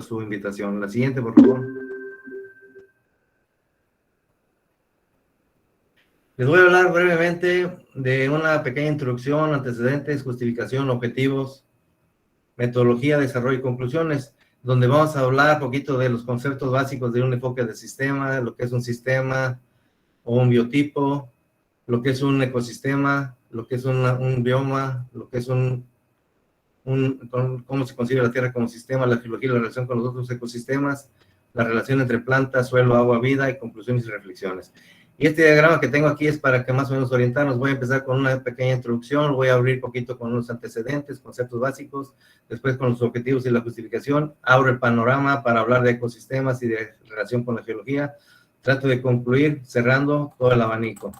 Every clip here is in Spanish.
su invitación. La siguiente, por favor. Les voy a hablar brevemente de una pequeña introducción, antecedentes, justificación, objetivos, metodología, desarrollo y conclusiones, donde vamos a hablar un poquito de los conceptos básicos de un enfoque de sistema, lo que es un sistema o un biotipo, lo que es un ecosistema, lo que es un bioma, lo que es cómo se concibe la Tierra como sistema, la geología y la relación con los otros ecosistemas, la relación entre planta, suelo, agua, vida y conclusiones y reflexiones. Y este diagrama que tengo aquí es para que más o menos orientarnos. Voy a empezar con una pequeña introducción, voy a abrir un poquito con unos antecedentes, conceptos básicos, después con los objetivos y la justificación, abro el panorama para hablar de ecosistemas y de relación con la geología, trato de concluir cerrando todo el abanico.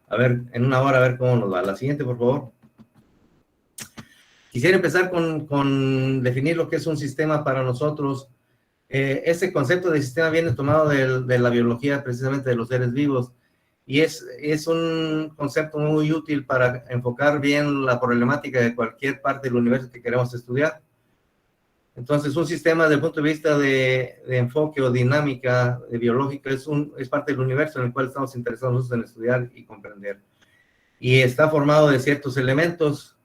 A ver, en una hora a ver cómo nos va. La siguiente, por favor. Quisiera empezar con definir lo que es un sistema para nosotros. Este concepto de sistema viene tomado de la biología, precisamente de los seres vivos, y es un concepto muy útil para enfocar bien la problemática de cualquier parte del universo que queremos estudiar. Entonces, un sistema desde el punto de vista de enfoque o dinámica biológica es parte del universo en el cual estamos interesados en estudiar y comprender. Y está formado de ciertos elementos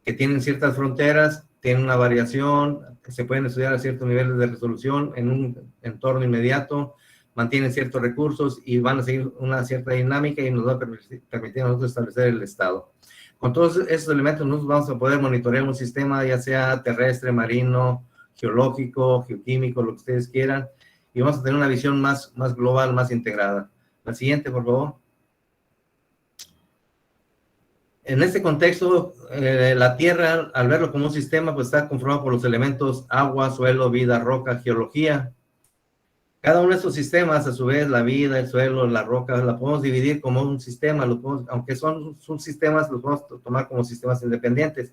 que tienen ciertas fronteras, tienen una variación, se pueden estudiar a ciertos niveles de resolución en un entorno inmediato, mantienen ciertos recursos y van a seguir una cierta dinámica y nos va a permitir a nosotros establecer el estado. Con todos esos elementos nosotros vamos a poder monitorear un sistema, ya sea terrestre, marino, geológico, geoquímico, lo que ustedes quieran, y vamos a tener una visión más global, más integrada. La siguiente, por favor. En este contexto, la Tierra, al verlo como un sistema, pues está conformado por los elementos agua, suelo, vida, roca, geología. Cada uno de estos sistemas, a su vez, la vida, el suelo, la roca, la podemos dividir como un sistema, aunque son sistemas, los podemos tomar como sistemas independientes.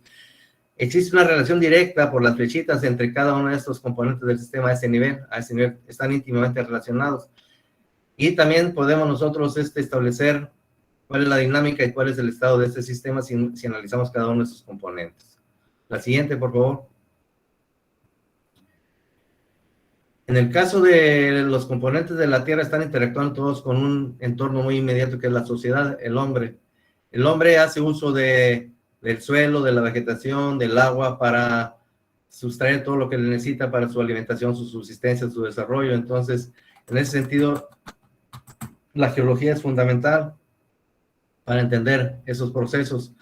Existe una relación directa por las flechitas entre cada uno de estos componentes del sistema a ese nivel están íntimamente relacionados. Y también podemos nosotros establecer cuál es la dinámica y cuál es el estado de este sistema si analizamos cada uno de sus componentes. La siguiente, por favor. En el caso de los componentes de la Tierra, están interactuando todos con un entorno muy inmediato que es la sociedad, el hombre. El hombre hace uso del suelo, de la vegetación, del agua para sustraer todo lo que necesita para su alimentación, su subsistencia, su desarrollo. Entonces, en ese sentido, la geología es fundamental para entender esos procesos.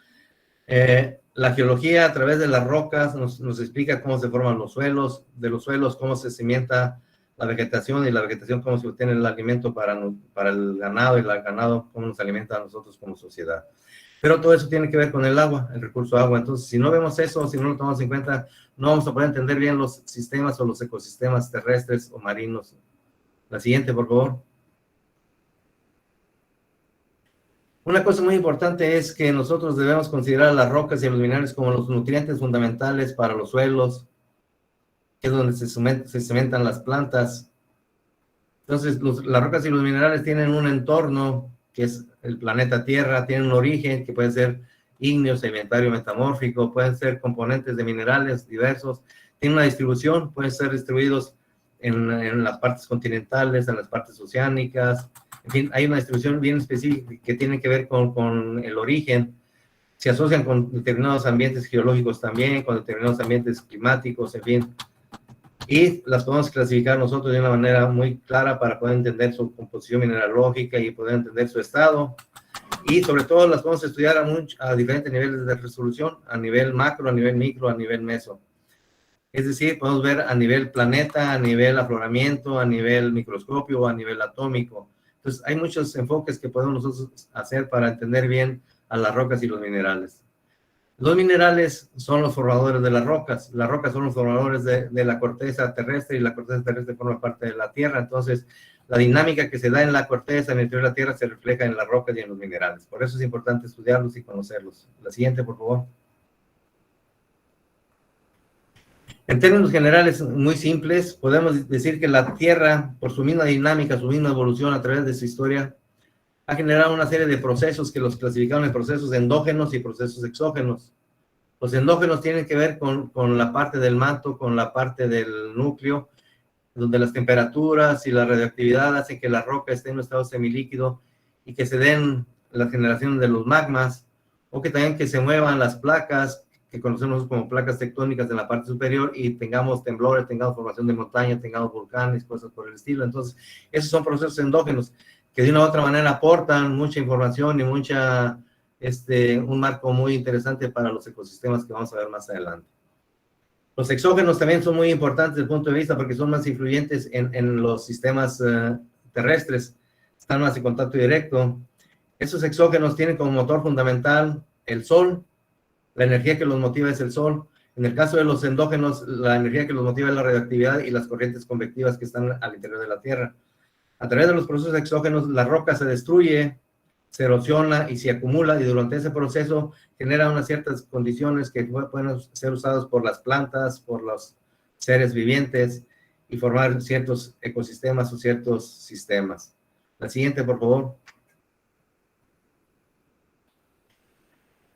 La geología a través de las rocas nos explica cómo se forman los suelos, de los suelos cómo se cimienta la vegetación y la vegetación cómo se obtiene el alimento para el ganado y el ganado cómo nos alimenta a nosotros como sociedad. Pero todo eso tiene que ver con el agua, el recurso agua. Entonces, si no vemos eso, si no lo tomamos en cuenta, no vamos a poder entender bien los sistemas o los ecosistemas terrestres o marinos. La siguiente, por favor. Una cosa muy importante es que nosotros debemos considerar las rocas y los minerales como los nutrientes fundamentales para los suelos, que es donde se cementan las plantas. Entonces, las rocas y los minerales tienen un entorno, que es el planeta Tierra, tienen un origen, que puede ser ígneo, sedimentario, metamórfico, pueden ser componentes de minerales diversos, tienen una distribución, pueden ser distribuidos en las partes continentales, en las partes oceánicas. En fin, hay una distribución bien específica que tiene que ver con el origen. Se asocian con determinados ambientes geológicos también, con determinados ambientes climáticos, en fin. Y las podemos clasificar nosotros de una manera muy clara para poder entender su composición mineralógica y poder entender su estado. Y sobre todo las podemos estudiar a diferentes niveles de resolución, a nivel macro, a nivel micro, a nivel meso. Es decir, podemos ver a nivel planeta, a nivel afloramiento, a nivel microscopio, a nivel atómico. Entonces, hay muchos enfoques que podemos nosotros hacer para entender bien a las rocas y los minerales. Los minerales son los formadores de las rocas son los formadores de la corteza terrestre, y la corteza terrestre forma parte de la Tierra. Entonces, la dinámica que se da en la corteza, en el interior de la Tierra, se refleja en las rocas y en los minerales. Por eso es importante estudiarlos y conocerlos. La siguiente, por favor. En términos generales, muy simples, podemos decir que la Tierra, por su misma dinámica, su misma evolución a través de su historia, ha generado una serie de procesos que los clasificaron en procesos endógenos y procesos exógenos. Los endógenos tienen que ver con la parte del manto, con la parte del núcleo, donde las temperaturas y la radioactividad hacen que la roca esté en un estado semilíquido y que se den la generación de los magmas, o que también que se muevan las placas, que conocemos como placas tectónicas en la parte superior, y tengamos temblores, tengamos formación de montañas, tengamos volcanes, cosas por el estilo. Entonces, esos son procesos endógenos que de una u otra manera aportan mucha información y un marco muy interesante para los ecosistemas que vamos a ver más adelante. Los exógenos también son muy importantes desde el punto de vista porque son más influyentes en los sistemas terrestres, están más en contacto directo. Esos exógenos tienen como motor fundamental el sol, la energía que los motiva es el sol. En el caso de los endógenos, la energía que los motiva es la radioactividad y las corrientes convectivas que están al interior de la Tierra. A través de los procesos exógenos, la roca se destruye, se erosiona y se acumula, y durante ese proceso genera unas ciertas condiciones que pueden ser usadas por las plantas, por los seres vivientes, y formar ciertos ecosistemas o ciertos sistemas. La siguiente, por favor.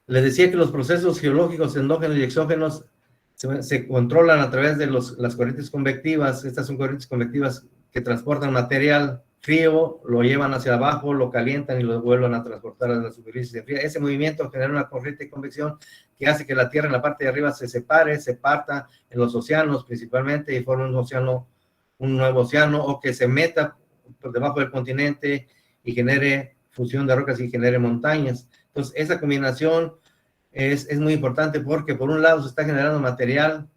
Les decía que los procesos geológicos endógenos y exógenos se controlan a través de las corrientes convectivas. Estas son corrientes convectivas que transportan material frío, lo llevan hacia abajo, lo calientan y lo vuelven a transportar a la superficie fría. Ese movimiento genera una corriente de convección que hace que la Tierra en la parte de arriba se separe, se parta en los océanos principalmente y forme un nuevo océano, o que se meta por debajo del continente y genere fusión de rocas y genere montañas. Entonces, esa combinación es muy importante porque por un lado se está generando material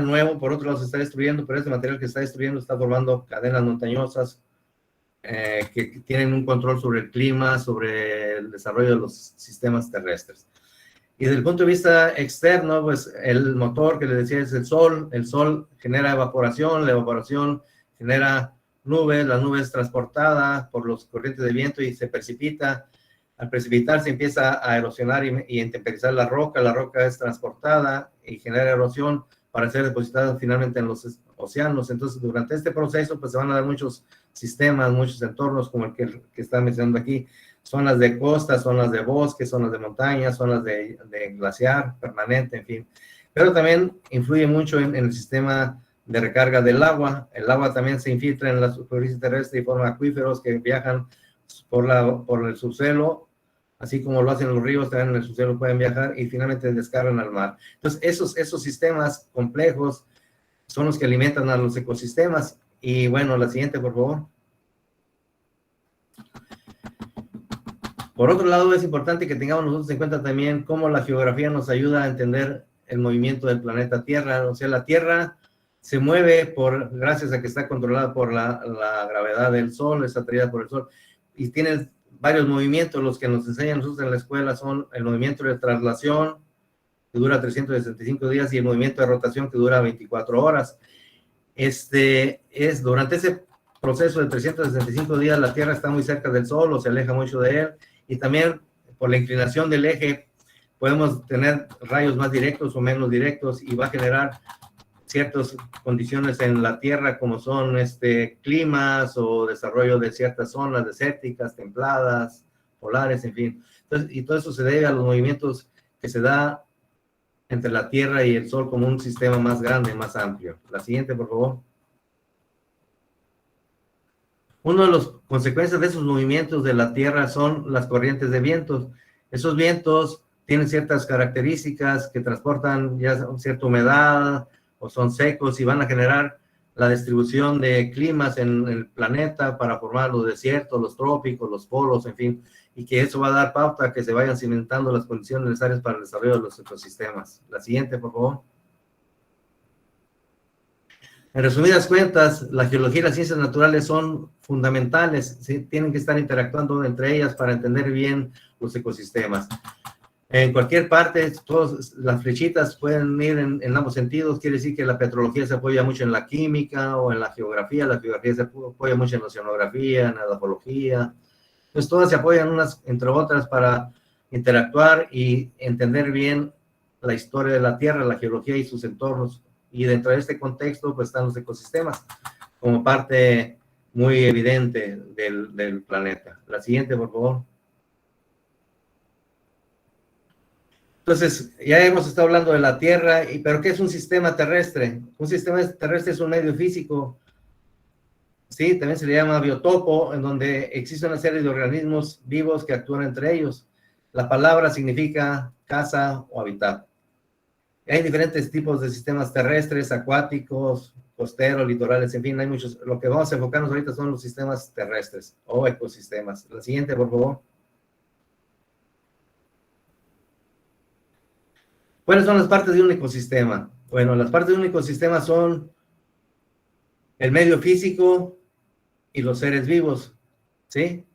nuevo, por otro lado se está destruyendo, pero ese material que se está destruyendo está formando cadenas montañosas que tienen un control sobre el clima, sobre el desarrollo de los sistemas terrestres. Y desde el punto de vista externo, pues el motor que les decía es el sol genera evaporación, la evaporación genera nubes, las nubes transportadas por los corrientes de viento y se precipita. Al precipitarse empieza a erosionar y entemperizar la roca es transportada y genera erosión para ser depositada finalmente en los océanos. Entonces, durante este proceso, pues se van a dar muchos sistemas, muchos entornos, como el que está mencionando aquí, zonas de costa, zonas de bosque, zonas de montaña, zonas de glaciar permanente, en fin. Pero también influye mucho en el sistema de recarga del agua. El agua también se infiltra en la superficie terrestre y forma acuíferos que viajan por el subsuelo, así como lo hacen los ríos, también en el subsuelo pueden viajar y finalmente descargan al mar. Entonces, esos sistemas complejos son los que alimentan a los ecosistemas. Y bueno, la siguiente, por favor. Por otro lado, es importante que tengamos nosotros en cuenta también cómo la geografía nos ayuda a entender el movimiento del planeta Tierra. O sea, la Tierra se mueve gracias a que está controlada por la gravedad del Sol, está atraída por el Sol, y tiene varios movimientos. Los que nos enseñan nosotros en la escuela son el movimiento de traslación, que dura 365 días, y el movimiento de rotación, que dura 24 horas. Durante ese proceso de 365 días, la Tierra está muy cerca del Sol o se aleja mucho de él, y también por la inclinación del eje podemos tener rayos más directos o menos directos, y va a generar ciertas condiciones en la Tierra, como son climas o desarrollo de ciertas zonas desérticas, templadas, polares, en fin. Entonces, y todo eso se debe a los movimientos que se da entre la Tierra y el Sol como un sistema más grande, más amplio. La siguiente, por favor. Una de las consecuencias de esos movimientos de la Tierra son las corrientes de vientos. Esos vientos tienen ciertas características que transportan ya cierta humedad o son secos y van a generar la distribución de climas en el planeta para formar los desiertos, los trópicos, los polos, en fin, y que eso va a dar pauta a que se vayan cimentando las condiciones necesarias para el desarrollo de los ecosistemas. La siguiente, por favor. En resumidas cuentas, la geología y las ciencias naturales son fundamentales, ¿sí? Tienen que estar interactuando entre ellas para entender bien los ecosistemas. En cualquier parte, todas las flechitas pueden ir en ambos sentidos. Quiere decir que la petrología se apoya mucho en la química o en la geografía se apoya mucho en la oceanografía, en la edafología. Entonces, todas se apoyan unas entre otras para interactuar y entender bien la historia de la Tierra, la geología y sus entornos. Y dentro de este contexto, pues están los ecosistemas como parte muy evidente del planeta. La siguiente, por favor. Entonces, ya hemos estado hablando de la Tierra, pero ¿qué es un sistema terrestre? Un sistema terrestre es un medio físico, ¿sí? También se le llama biotopo, en donde existe una serie de organismos vivos que actúan entre ellos. La palabra significa casa o hábitat. Hay diferentes tipos de sistemas terrestres, acuáticos, costeros, litorales, en fin, hay muchos. Lo que vamos a enfocarnos ahorita son los sistemas terrestres o ecosistemas. La siguiente, por favor. ¿Cuáles son las partes de un ecosistema? Bueno, las partes de un ecosistema son el medio físico y los seres vivos, ¿sí?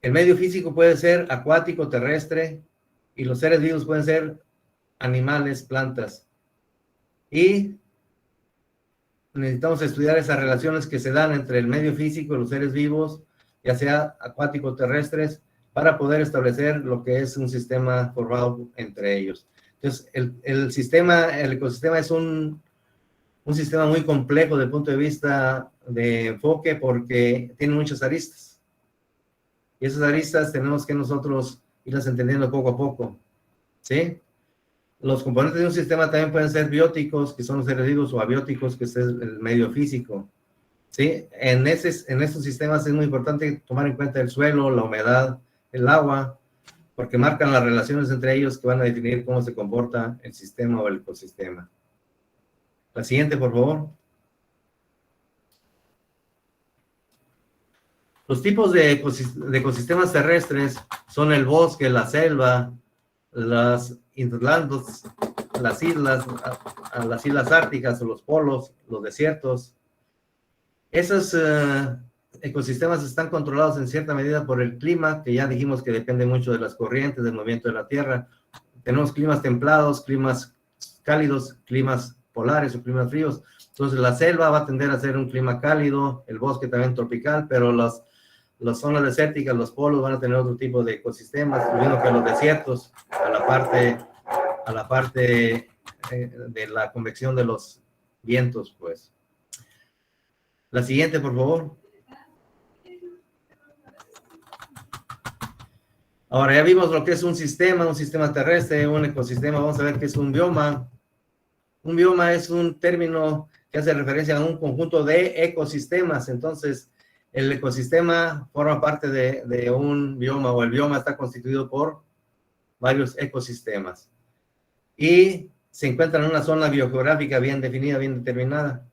El medio físico puede ser acuático, terrestre, y los seres vivos pueden ser animales, plantas. Y necesitamos estudiar esas relaciones que se dan entre el medio físico y los seres vivos, ya sea acuáticos, terrestres, para poder establecer lo que es un sistema formado entre ellos. Entonces, el ecosistema es un sistema muy complejo desde el punto de vista de enfoque porque tiene muchas aristas. Y esas aristas tenemos que nosotros irlas entendiendo poco a poco, ¿sí? Los componentes de un sistema también pueden ser bióticos, que son los seres vivos, o abióticos, que es el medio físico, ¿sí? En estos sistemas es muy importante tomar en cuenta el suelo, la humedad, el agua, porque marcan las relaciones entre ellos que van a definir cómo se comporta el sistema o el ecosistema. La siguiente, por favor. Los tipos de ecosistemas terrestres son el bosque, la selva, las hinterlands, las islas árticas o los polos, los desiertos. Esos ecosistemas están controlados en cierta medida por el clima, que ya dijimos que depende mucho de las corrientes, del movimiento de la Tierra. Tenemos climas templados, climas cálidos, climas polares o climas fríos. Entonces la selva va a tender a ser un clima cálido, el bosque también tropical, pero las zonas desérticas, los polos van a tener otro tipo de ecosistemas, incluyendo que los desiertos, a la parte de la convección de los vientos, pues. La siguiente, por favor. Ahora ya vimos lo que es un sistema terrestre, un ecosistema. Vamos a ver qué es un bioma. Un bioma es un término que hace referencia a un conjunto de ecosistemas. Entonces, el ecosistema forma parte de un bioma, o el bioma está constituido por varios ecosistemas. Y se encuentra en una zona biogeográfica bien definida, bien determinada.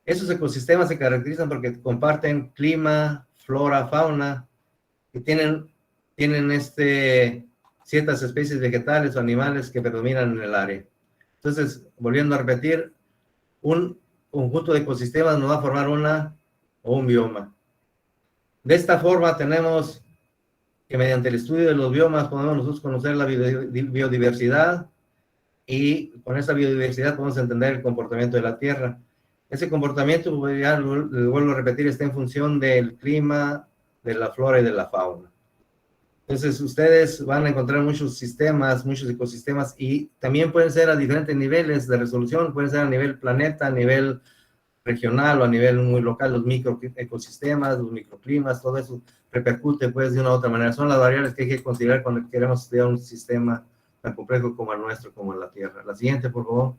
Esos ecosistemas se caracterizan porque comparten clima, flora, fauna, y tienen ciertas especies vegetales o animales que predominan en el área. Entonces, volviendo a repetir, un conjunto de ecosistemas nos va a formar un bioma. De esta forma tenemos que mediante el estudio de los biomas podemos nosotros conocer la biodiversidad, y con esa biodiversidad podemos entender el comportamiento de la Tierra. Ese comportamiento, ya lo vuelvo a repetir, está en función del clima, de la flora y de la fauna. Entonces, ustedes van a encontrar muchos sistemas, muchos ecosistemas, y también pueden ser a diferentes niveles de resolución, pueden ser a nivel planeta, a nivel regional o a nivel muy local, los microecosistemas, los microclimas, todo eso repercute pues de una u otra manera. Son las variables que hay que considerar cuando queremos estudiar un sistema tan complejo como el nuestro, como la Tierra. La siguiente, por favor.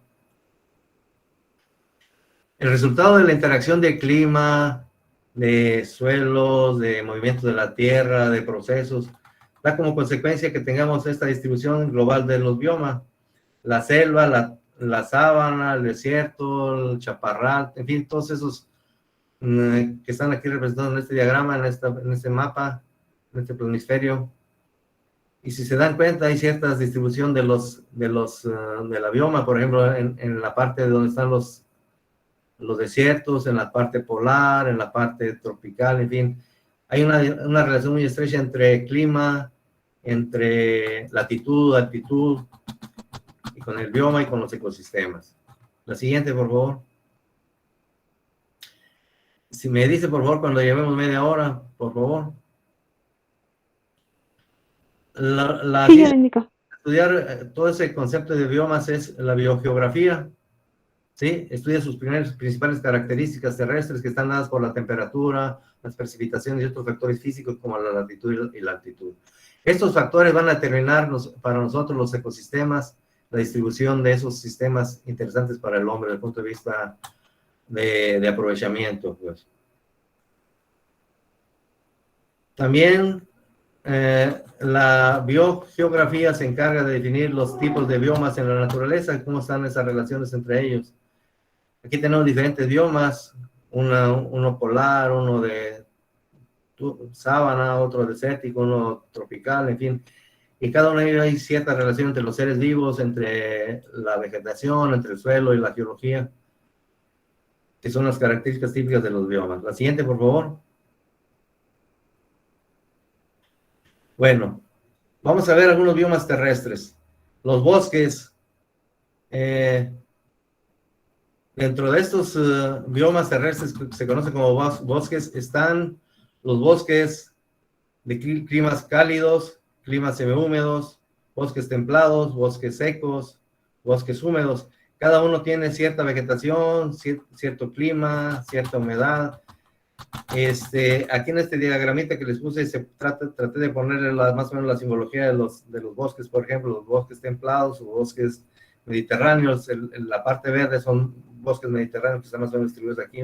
El resultado de la interacción de clima, de suelos, de movimientos de la Tierra, de procesos, da como consecuencia que tengamos esta distribución global de los biomas. La selva, la sabana, el desierto, el chaparral, en fin, todos esos que están aquí representados en este diagrama, en este mapa, en este planisferio. Y si se dan cuenta, hay cierta distribución de la bioma, por ejemplo, en la parte donde están los desiertos, en la parte polar, en la parte tropical, en fin. Hay una relación muy estrecha entre clima, entre latitud, altitud, y con el bioma y con los ecosistemas. La siguiente, por favor. Si me dice, por favor, cuando llevemos media hora, por favor. Sí, ya lo indico. Estudiar todo ese concepto de biomas es la biogeografía. ¿sí? Estudia sus principales características terrestres que están dadas por la temperatura, las precipitaciones y otros factores físicos como la latitud y la altitud. Estos factores van a determinar para nosotros los ecosistemas, la distribución de esos sistemas interesantes para el hombre desde el punto de vista de aprovechamiento. Pues. También la biogeografía se encarga de definir los tipos de biomas en la naturaleza, cómo están esas relaciones entre ellos. Aquí tenemos diferentes biomas, uno polar, uno de sábana, otro desértico, uno tropical, en fin. Y cada uno de ellos hay cierta relación entre los seres vivos, entre la vegetación, entre el suelo y la geología, que son las características típicas de los biomas. La siguiente, por favor. Bueno, vamos a ver algunos biomas terrestres. Los bosques. Dentro de estos biomas terrestres que se conocen como bosques, están los bosques de climas cálidos, climas semihúmedos, bosques templados, bosques secos, bosques húmedos. Cada uno tiene cierta vegetación, cierto clima, cierta humedad. Aquí en este diagramita que les puse, traté de ponerle más o menos la simbología de los bosques, por ejemplo, los bosques templados o bosques mediterráneos. La parte verde son bosques mediterráneos que están más o menos distribuidos aquí.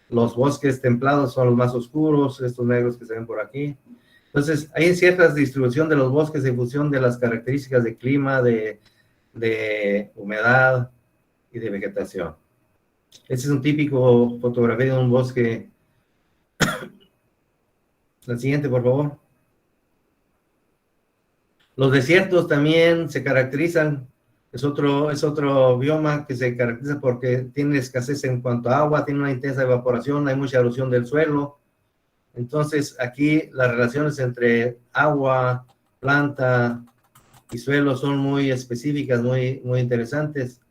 Los bosques templados son los más oscuros, estos negros que se ven por aquí. Entonces, hay cierta distribución de los bosques en función de las características de clima, de humedad y de vegetación. Este es un típico fotografía de un bosque. La siguiente, por favor. Los desiertos también se caracterizan, es otro bioma que se caracteriza porque tiene escasez en cuanto a agua, tiene una intensa evaporación, hay mucha erosión del suelo. Entonces, aquí las relaciones entre agua, planta y suelo son muy específicas, muy interesantes.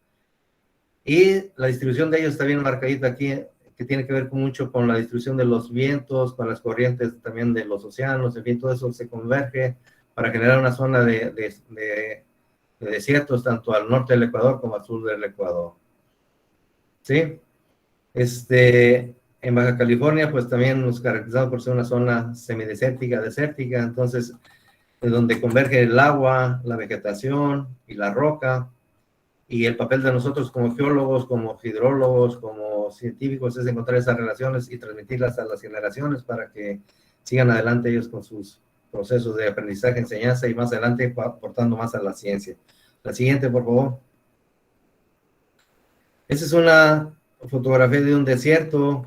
Y la distribución de ellos está bien marcadita aquí, que tiene que ver mucho con la distribución de los vientos, con las corrientes también de los océanos, en fin, todo eso se converge para generar una zona de desiertos tanto al norte del Ecuador como al sur del Ecuador. ¿Sí? En Baja California, pues también nos caracterizamos por ser una zona semidesértica, desértica, entonces, es donde converge el agua, la vegetación y la roca. Y el papel de nosotros como geólogos, como hidrólogos, como científicos es encontrar esas relaciones y transmitirlas a las generaciones para que sigan adelante ellos con sus procesos de aprendizaje, enseñanza y más adelante aportando más a la ciencia. La siguiente, por favor. Esta es una fotografía de un desierto.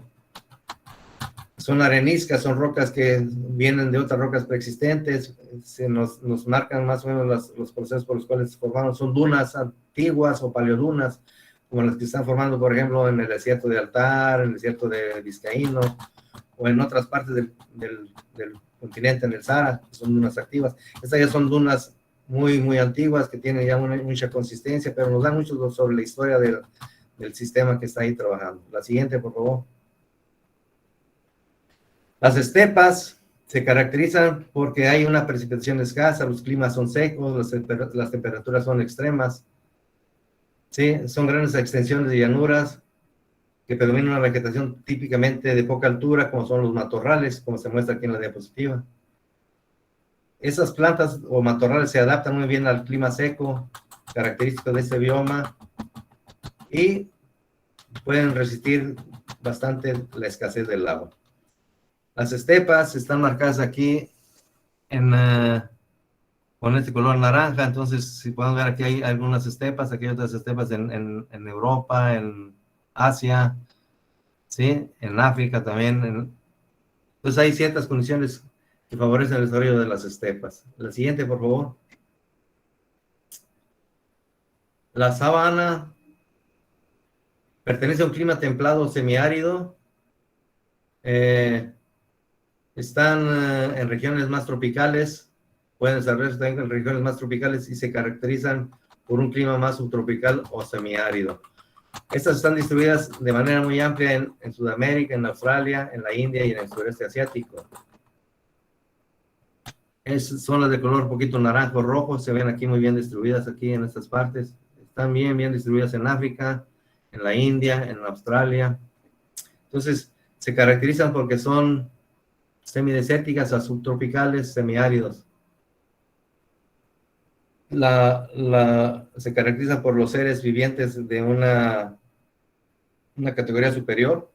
Son areniscas, son rocas que vienen de otras rocas preexistentes, nos marcan más o menos los procesos por los cuales se formaron. Son dunas antiguas o paleodunas, como las que están formando, por ejemplo, en el desierto de Altar, en el desierto de Vizcaíno, o en otras partes del continente, en el Sahara, que son dunas activas. Estas ya son dunas muy antiguas, que tienen ya mucha consistencia, pero nos dan mucho sobre la historia del sistema que está ahí trabajando. La siguiente, por favor. Las estepas se caracterizan porque hay una precipitación escasa, los climas son secos, las temperaturas son extremas. ¿Sí? Son grandes extensiones de llanuras que predomina una vegetación típicamente de poca altura, como son los matorrales, como se muestra aquí en la diapositiva. Esas plantas o matorrales se adaptan muy bien al clima seco, característico de este bioma, y pueden resistir bastante la escasez del agua. Las estepas están marcadas aquí con este color naranja. Entonces, si podemos ver, aquí hay algunas estepas, aquí hay otras estepas en Europa, en Asia, ¿sí? En África también. Entonces, hay ciertas condiciones que favorecen el desarrollo de las estepas. La siguiente, por favor. La sabana pertenece a un clima templado semiárido. Están en regiones más tropicales, pueden desarrollarse también en regiones más tropicales y se caracterizan por un clima más subtropical o semiárido. Estas están distribuidas de manera muy amplia en Sudamérica, en Australia, en la India y en el sureste asiático. Son las de color un poquito naranjo rojo, se ven aquí muy bien distribuidas aquí en estas partes. Están bien distribuidas en África, en la India, en Australia. Entonces, se caracterizan porque son semidesérticas a subtropicales, semiáridos. Se caracterizan por los seres vivientes de una categoría superior.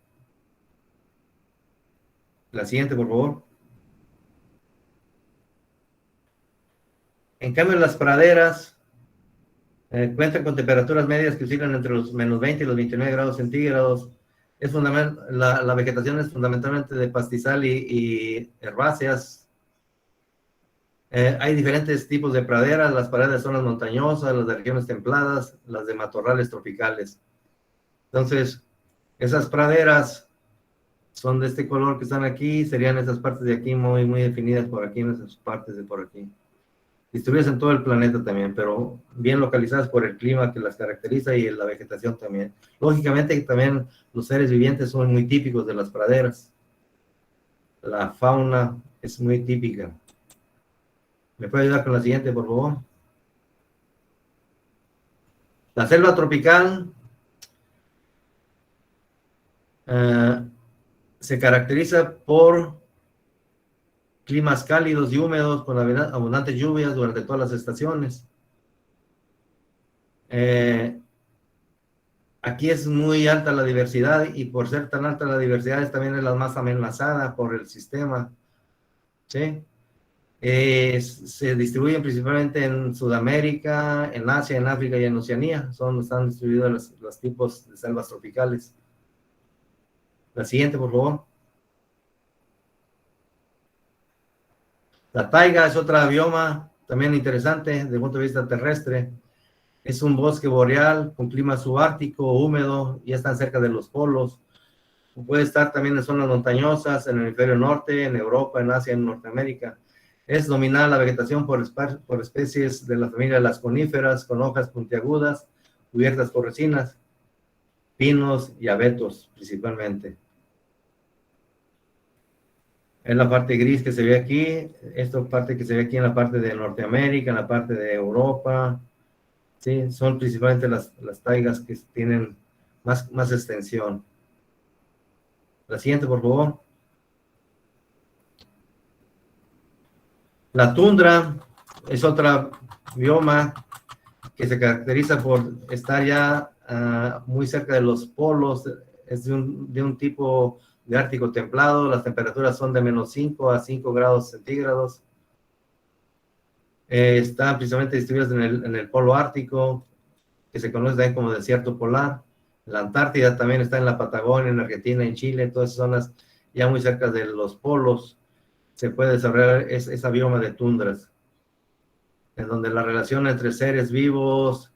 La siguiente, por favor. En cambio, las praderas cuentan con temperaturas medias que oscilan entre los menos 20 y los 29 grados centígrados. La vegetación es fundamentalmente de pastizal y herbáceas. Hay diferentes tipos de praderas. Las praderas son las montañosas, las de regiones templadas, las de matorrales tropicales. Entonces, esas praderas son de este color que están aquí, serían esas partes de aquí muy, muy definidas por aquí, en esas partes de por aquí. Distribuidas en todo el planeta también, pero bien localizadas por el clima que las caracteriza y la vegetación también. Lógicamente también los seres vivientes son muy típicos de las praderas. La fauna es muy típica. ¿Me puede ayudar con la siguiente, por favor? La selva tropical se caracteriza por climas cálidos y húmedos con abundantes lluvias durante todas las estaciones. Aquí es muy alta la diversidad y por ser tan alta la diversidad también es la más amenazada por el sistema. ¿Sí? Se distribuyen principalmente en Sudamérica, en Asia, en África y en Oceanía. Están distribuidos los tipos de selvas tropicales. La siguiente, por favor. La taiga es otra bioma también interesante desde el punto de vista terrestre. Es un bosque boreal con clima subártico, húmedo, y están cerca de los polos. Puede estar también en zonas montañosas, en el hemisferio norte, en Europa, en Asia, en Norteamérica. Es dominada la vegetación por especies de la familia de las coníferas, con hojas puntiagudas, cubiertas por resinas, pinos y abetos principalmente. Es la parte gris que se ve aquí, esta parte que se ve aquí en la parte de Norteamérica, en la parte de Europa, ¿sí? Son principalmente las taigas que tienen más extensión. La siguiente, por favor. La tundra es otra bioma que se caracteriza por estar ya muy cerca de los polos. Es de un tipo de ártico templado. Las temperaturas son de menos 5 a 5 grados centígrados. Están principalmente distribuidas en el polo ártico, que se conoce también como desierto polar. La Antártida también está en la Patagonia, en Argentina, en Chile, todas esas zonas ya muy cerca de los polos. Se puede desarrollar esa bioma de tundras, en donde la relación entre seres vivos,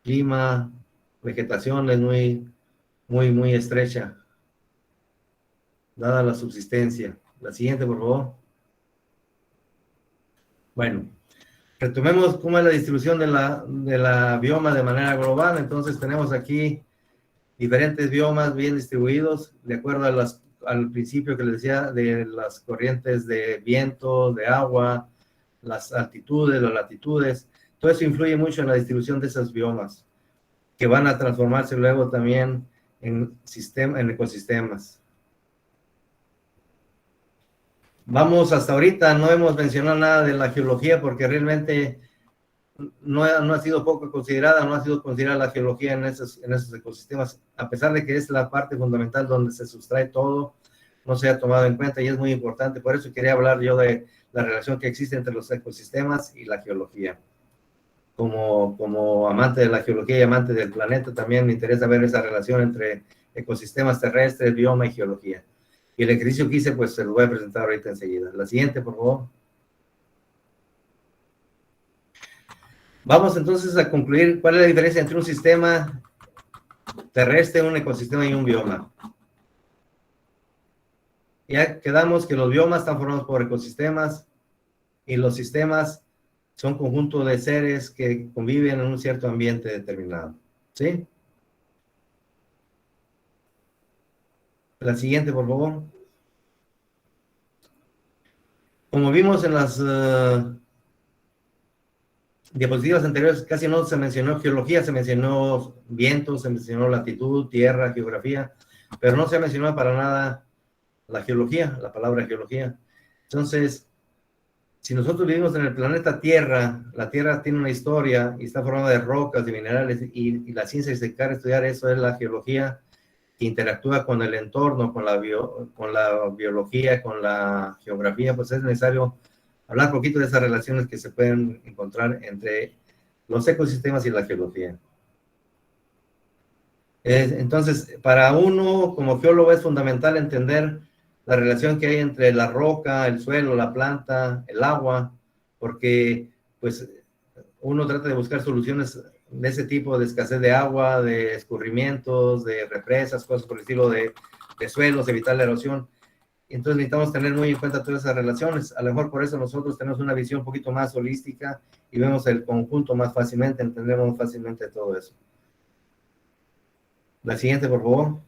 clima, vegetación es muy, muy, muy estrecha, dada la subsistencia. La siguiente, por favor. Bueno, retomemos cómo es la distribución de la bioma de manera global. Entonces tenemos aquí diferentes biomas bien distribuidos, de acuerdo al principio que les decía, de las corrientes de viento, de agua, las altitudes, las latitudes. Todo eso influye mucho en la distribución de esos biomas, que van a transformarse luego también en ecosistemas. Vamos, hasta ahorita no hemos mencionado nada de la geología porque realmente no ha sido poco considerada, no ha sido considerada la geología en esos ecosistemas, a pesar de que es la parte fundamental donde se sustrae todo, no se ha tomado en cuenta y es muy importante. Por eso quería hablar yo de la relación que existe entre los ecosistemas y la geología. Como amante de la geología y amante del planeta, también me interesa ver esa relación entre ecosistemas terrestres, bioma y geología. Y el ejercicio que hice, pues se lo voy a presentar ahorita enseguida. La siguiente, por favor. Vamos entonces a concluir cuál es la diferencia entre un sistema terrestre, un ecosistema y un bioma. Ya quedamos que los biomas están formados por ecosistemas y los sistemas son conjunto de seres que conviven en un cierto ambiente determinado. ¿Sí? La siguiente, por favor. Como vimos en diapositivas anteriores casi no se mencionó geología, se mencionó vientos, se mencionó latitud, tierra, geografía, pero no se mencionó para nada la geología, la palabra geología. Entonces, si nosotros vivimos en el planeta Tierra, la Tierra tiene una historia y está formada de rocas, de minerales, y la ciencia que se encarga de estudiar eso es la geología, que interactúa con el entorno, con la biología, con la geografía. Pues es necesario hablar un poquito de esas relaciones que se pueden encontrar entre los ecosistemas y la geología. Entonces, para uno como geólogo es fundamental entender la relación que hay entre la roca, el suelo, la planta, el agua, porque pues uno trata de buscar soluciones de ese tipo, de escasez de agua, de escurrimientos, de represas, cosas por el estilo de suelos, evitar la erosión. Entonces necesitamos tener muy en cuenta todas esas relaciones. A lo mejor por eso nosotros tenemos una visión un poquito más holística y vemos el conjunto más fácilmente, entendemos fácilmente todo eso. La siguiente, por favor.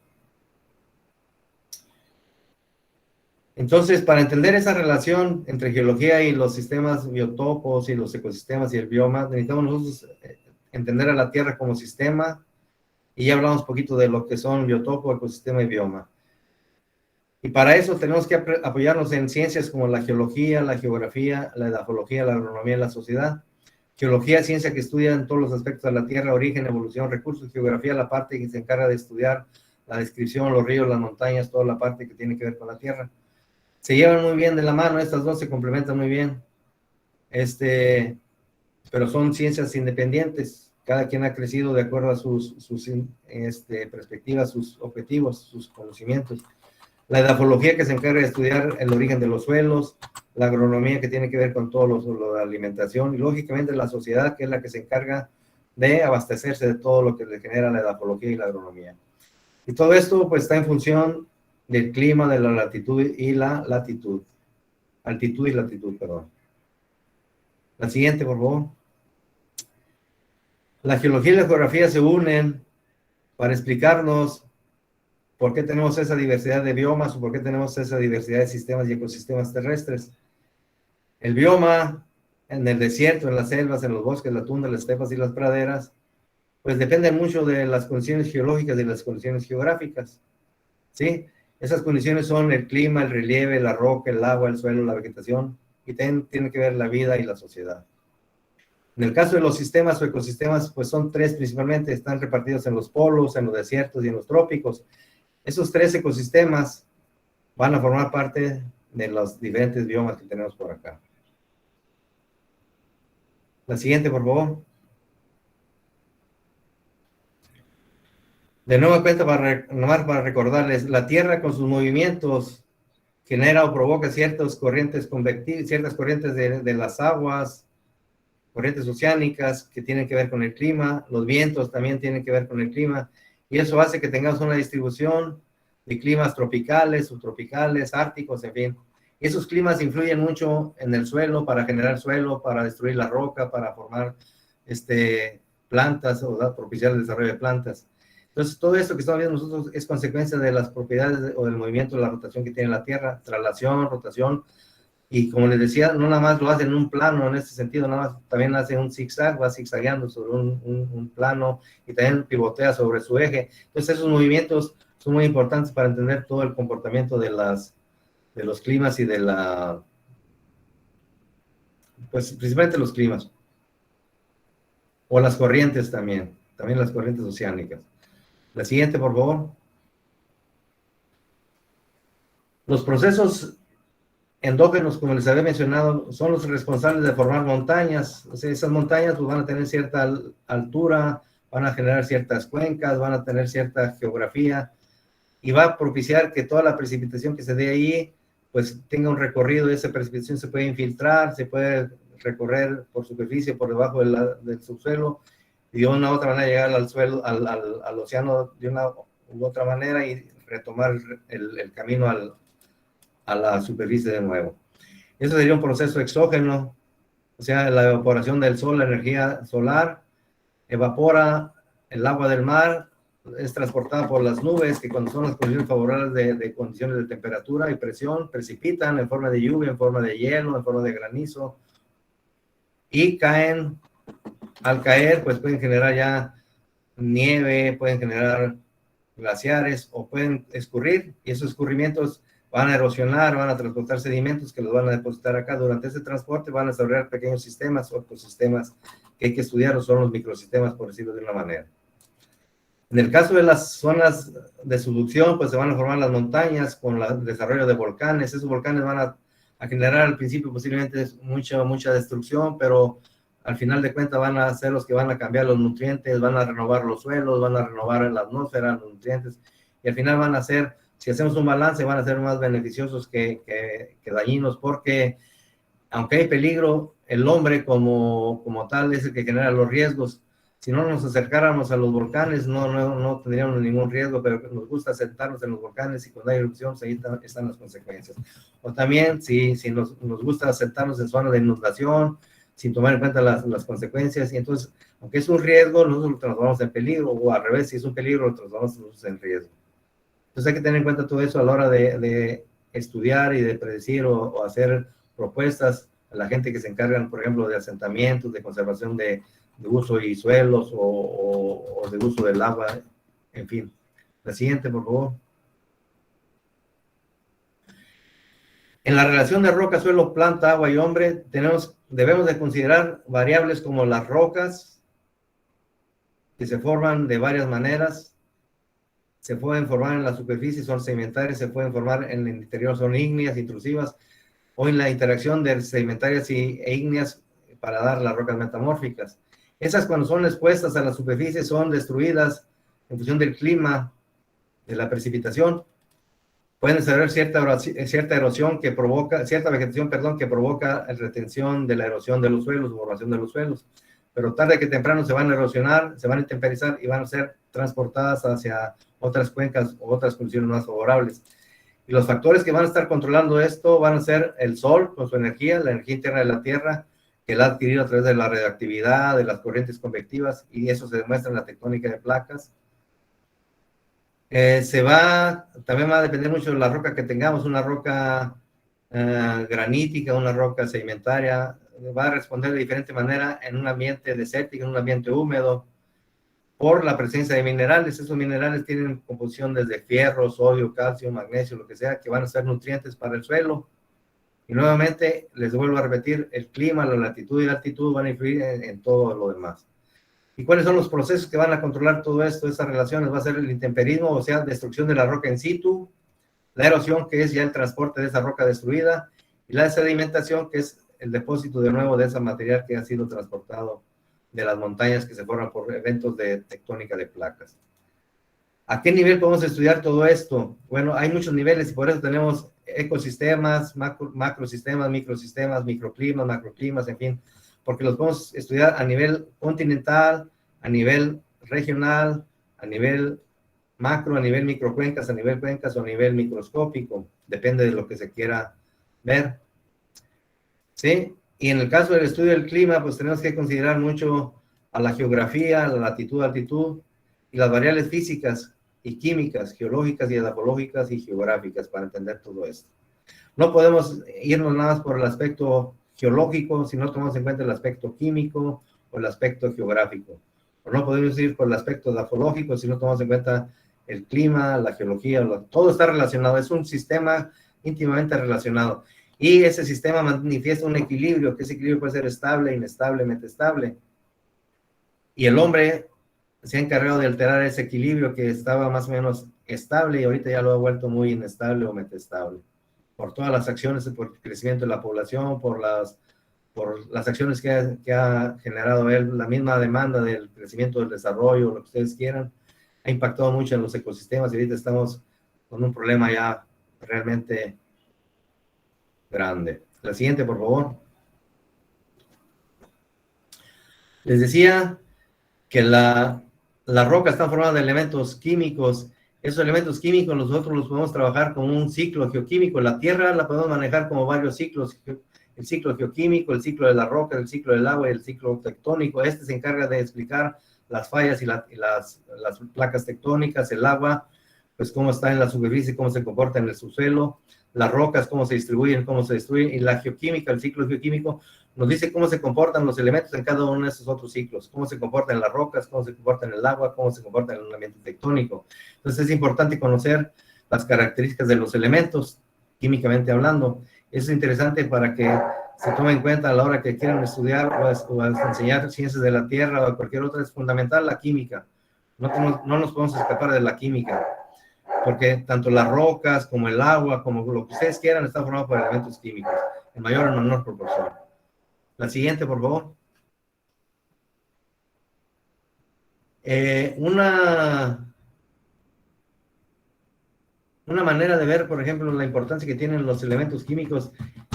Entonces, para entender esa relación entre geología y los sistemas biotopos y los ecosistemas y el bioma, necesitamos nosotros entender a la Tierra como sistema, y ya hablamos un poquito de lo que son biotopo, ecosistema y bioma. Y para eso tenemos que apoyarnos en ciencias como la geología, la geografía, la edafología, la agronomía y la sociedad. Geología, ciencia que estudia en todos los aspectos de la Tierra, origen, evolución, recursos. Geografía, la parte que se encarga de estudiar la descripción, los ríos, las montañas, toda la parte que tiene que ver con la Tierra. Se llevan muy bien de la mano, estas dos se complementan muy bien, pero son ciencias independientes, cada quien ha crecido de acuerdo a sus perspectivas, sus objetivos, sus conocimientos. La edafología, que se encarga de estudiar el origen de los suelos, la agronomía, que tiene que ver con todo lo de alimentación, y lógicamente la sociedad, que es la que se encarga de abastecerse de todo lo que le genera la edafología y la agronomía. Y todo esto pues está en función del clima, de la latitud y la latitud. Altitud y latitud, perdón. La siguiente, por favor. La geología y la geografía se unen para explicarnos por qué tenemos esa diversidad de biomas o por qué tenemos esa diversidad de sistemas y ecosistemas terrestres. El bioma, en el desierto, en las selvas, en los bosques, la tundra, las estepas y las praderas, pues depende mucho de las condiciones geológicas y las condiciones geográficas, ¿sí? Esas condiciones son el clima, el relieve, la roca, el agua, el suelo, la vegetación, y tiene que ver la vida y la sociedad. En el caso de los sistemas o ecosistemas, pues son tres principalmente, están repartidos en los polos, en los desiertos y en los trópicos. Esos tres ecosistemas van a formar parte de los diferentes biomas que tenemos por acá. La siguiente, por favor. De nueva cuenta, nomás para recordarles, la Tierra con sus movimientos genera o provoca ciertas corrientes convectivas, ciertas corrientes de las aguas, corrientes oceánicas que tienen que ver con el clima, los vientos también tienen que ver con el clima, y eso hace que tengamos una distribución de climas tropicales, subtropicales, árticos, en fin. Y esos climas influyen mucho en el suelo, para generar suelo, para destruir la roca, para formar plantas o propiciar el desarrollo de plantas. Entonces, todo esto que estamos viendo nosotros es consecuencia de las propiedades o del movimiento de la rotación que tiene la Tierra, traslación, rotación, y como les decía, no nada más lo hace en un plano en este sentido, nada más también hace un zigzag, va zigzagueando sobre un plano y también pivotea sobre su eje. Entonces, esos movimientos son muy importantes para entender todo el comportamiento de los climas y pues principalmente los climas. O las corrientes también las corrientes oceánicas. La siguiente, por favor. Los procesos endógenos, como les había mencionado, son los responsables de formar montañas. O sea, esas montañas pues, van a tener cierta altura, van a generar ciertas cuencas, van a tener cierta geografía, y va a propiciar que toda la precipitación que se dé ahí, pues tenga un recorrido. Esa precipitación se puede infiltrar, se puede recorrer por superficie, por debajo del subsuelo, y de una u otra manera llegar al suelo, al océano de una u otra manera, y retomar el camino a la superficie de nuevo. Eso sería un proceso exógeno, o sea, la evaporación del sol, la energía solar, evapora el agua del mar, es transportada por las nubes, que cuando son las condiciones favorables de condiciones de temperatura y presión, precipitan en forma de lluvia, en forma de hielo, en forma de granizo, y caen al caer, pues pueden generar ya nieve, pueden generar glaciares o pueden escurrir, y esos escurrimientos van a erosionar, van a transportar sedimentos que los van a depositar acá. Durante ese transporte van a desarrollar pequeños sistemas o ecosistemas que hay que estudiar, o son los microsistemas, por decirlo de una manera. En el caso de las zonas de subducción, pues se van a formar las montañas con el desarrollo de volcanes. Esos volcanes van a generar al principio posiblemente mucha destrucción, pero al final de cuentas van a ser los que van a cambiar los nutrientes, van a renovar los suelos, van a renovar la atmósfera, los nutrientes, y al final van a ser, si hacemos un balance, van a ser más beneficiosos que dañinos, porque aunque hay peligro, el hombre como tal es el que genera los riesgos. Si no nos acercáramos a los volcanes, no tendríamos ningún riesgo, pero nos gusta sentarnos en los volcanes y cuando hay erupciones, ahí están las consecuencias. O también, si nos gusta sentarnos en zonas de inundación, sin tomar en cuenta las consecuencias, y entonces, aunque es un riesgo, nosotros lo transformamos en peligro, o al revés, si es un peligro, lo transformamos en riesgo. Entonces hay que tener en cuenta todo eso a la hora de estudiar y de predecir o hacer propuestas a la gente que se encargan, por ejemplo, de asentamientos, de conservación de uso y suelos o de uso del agua, en fin. La siguiente, por favor. En la relación de roca, suelo, planta, agua y hombre, debemos de considerar variables como las rocas, que se forman de varias maneras. Se pueden formar en la superficie, son sedimentarias, se pueden formar en el interior, son ígneas, intrusivas, o en la interacción de sedimentarias e ígneas para dar las rocas metamórficas. Esas, cuando son expuestas a la superficie, son destruidas en función del clima, de la precipitación. Pueden desarrollar cierta erosión que provoca, cierta vegetación, perdón, que provoca la retención de la erosión de los suelos, formación de los suelos. Pero tarde que temprano se van a erosionar, se van a intemperizar y van a ser transportadas hacia otras cuencas o otras condiciones más favorables. Y los factores que van a estar controlando esto van a ser el sol con su energía, la energía interna de la Tierra, que la ha adquirido a través de la radioactividad, de las corrientes convectivas, y eso se demuestra en la tectónica de placas. También va a depender mucho de la roca que tengamos, una roca granítica, una roca sedimentaria, va a responder de diferente manera en un ambiente desértico, en un ambiente húmedo, por la presencia de minerales. Esos minerales tienen composición desde fierro, sodio, calcio, magnesio, lo que sea, que van a ser nutrientes para el suelo. Y nuevamente, les vuelvo a repetir, el clima, la latitud y la altitud van a influir en todo lo demás. ¿Y cuáles son los procesos que van a controlar todo esto, esas relaciones? Va a ser el intemperismo, o sea, destrucción de la roca en situ, la erosión, que es ya el transporte de esa roca destruida, y la sedimentación, que es el depósito de nuevo de ese material que ha sido transportado de las montañas que se forman por eventos de tectónica de placas. ¿A qué nivel podemos estudiar todo esto? Bueno, hay muchos niveles y por eso tenemos ecosistemas, macrosistemas, microsistemas, microclimas, macroclimas, en fin, porque los podemos estudiar a nivel continental, a nivel regional, a nivel macro, a nivel microcuencas, a nivel cuencas o a nivel microscópico, depende de lo que se quiera ver. ¿Sí? Y en el caso del estudio del clima, pues tenemos que considerar mucho a la geografía, a la latitud, altitud y las variables físicas y químicas, geológicas y edafológicas y geográficas para entender todo esto. No podemos irnos nada más por el aspecto geológico si no tomamos en cuenta el aspecto químico o el aspecto geográfico. O no podemos ir por el aspecto edafológico si no tomamos en cuenta el clima, la geología, todo está relacionado, es un sistema íntimamente relacionado. Y ese sistema manifiesta un equilibrio, que ese equilibrio puede ser estable, inestable, metestable. Y el hombre se ha encargado de alterar ese equilibrio que estaba más o menos estable y ahorita ya lo ha vuelto muy inestable o metestable. Por todas las acciones, por el crecimiento de la población, por las acciones que ha generado él, la misma demanda del crecimiento del desarrollo, lo que ustedes quieran, ha impactado mucho en los ecosistemas y ahorita estamos con un problema ya realmente grande. La siguiente, por favor. Les decía que la roca está formada de elementos químicos. Esos elementos químicos nosotros los podemos trabajar como un ciclo geoquímico. La Tierra la podemos manejar como varios ciclos. El ciclo geoquímico, el ciclo de la roca, el ciclo del agua y el ciclo tectónico. Este se encarga de explicar las fallas y las placas tectónicas, el agua, pues cómo está en la superficie, cómo se comporta en el subsuelo, las rocas, cómo se distribuyen, cómo se destruyen, y la geoquímica, el ciclo geoquímico, nos dice cómo se comportan los elementos en cada uno de esos otros ciclos, cómo se comportan en las rocas, cómo se comportan en el agua, cómo se comportan en un ambiente tectónico. Entonces es importante conocer las características de los elementos, químicamente hablando. Eso es interesante para que se tome en cuenta a la hora que quieran estudiar o enseñar ciencias de la Tierra o cualquier otra. Es fundamental la química. No nos podemos escapar de la química, porque tanto las rocas como el agua, como lo que ustedes quieran, están formados por elementos químicos, en mayor o menor proporción. La siguiente, por favor. Una manera de ver, por ejemplo, la importancia que tienen los elementos químicos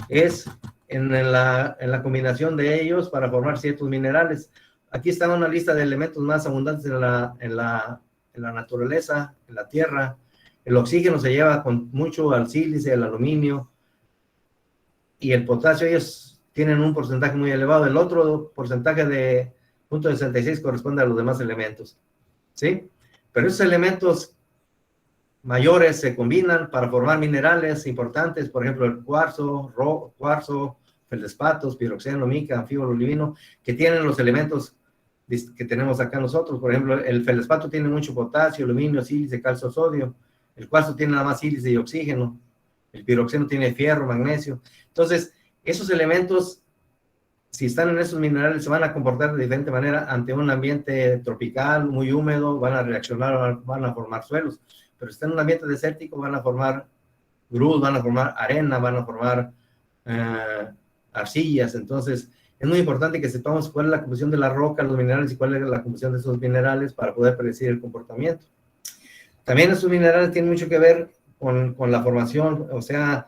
es en la combinación de ellos para formar ciertos minerales. Aquí está una lista de elementos más abundantes en la naturaleza, en la Tierra. El oxígeno se lleva con mucho al sílice, al aluminio, y el potasio, ellos tienen un porcentaje muy elevado. El otro porcentaje de 0.66 corresponde a los demás elementos, ¿sí? Pero esos elementos mayores se combinan para formar minerales importantes, por ejemplo, el cuarzo, feldespatos, piroxeno, mica, anfíbolo, olivino, que tienen los elementos que tenemos acá nosotros. Por ejemplo, el feldespato tiene mucho potasio, aluminio, sílice, calcio, sodio. El cuarzo tiene nada más sílice y oxígeno. El piroxeno tiene fierro, magnesio. Entonces, esos elementos, si están en esos minerales, se van a comportar de diferente manera ante un ambiente tropical, muy húmedo, van a reaccionar, van a formar suelos. Pero si están en un ambiente desértico, van a formar grus, van a formar arena, van a formar arcillas. Entonces, es muy importante que sepamos cuál es la composición de la roca, los minerales, y cuál es la composición de esos minerales para poder predecir el comportamiento. También esos minerales tienen mucho que ver con la formación, o sea,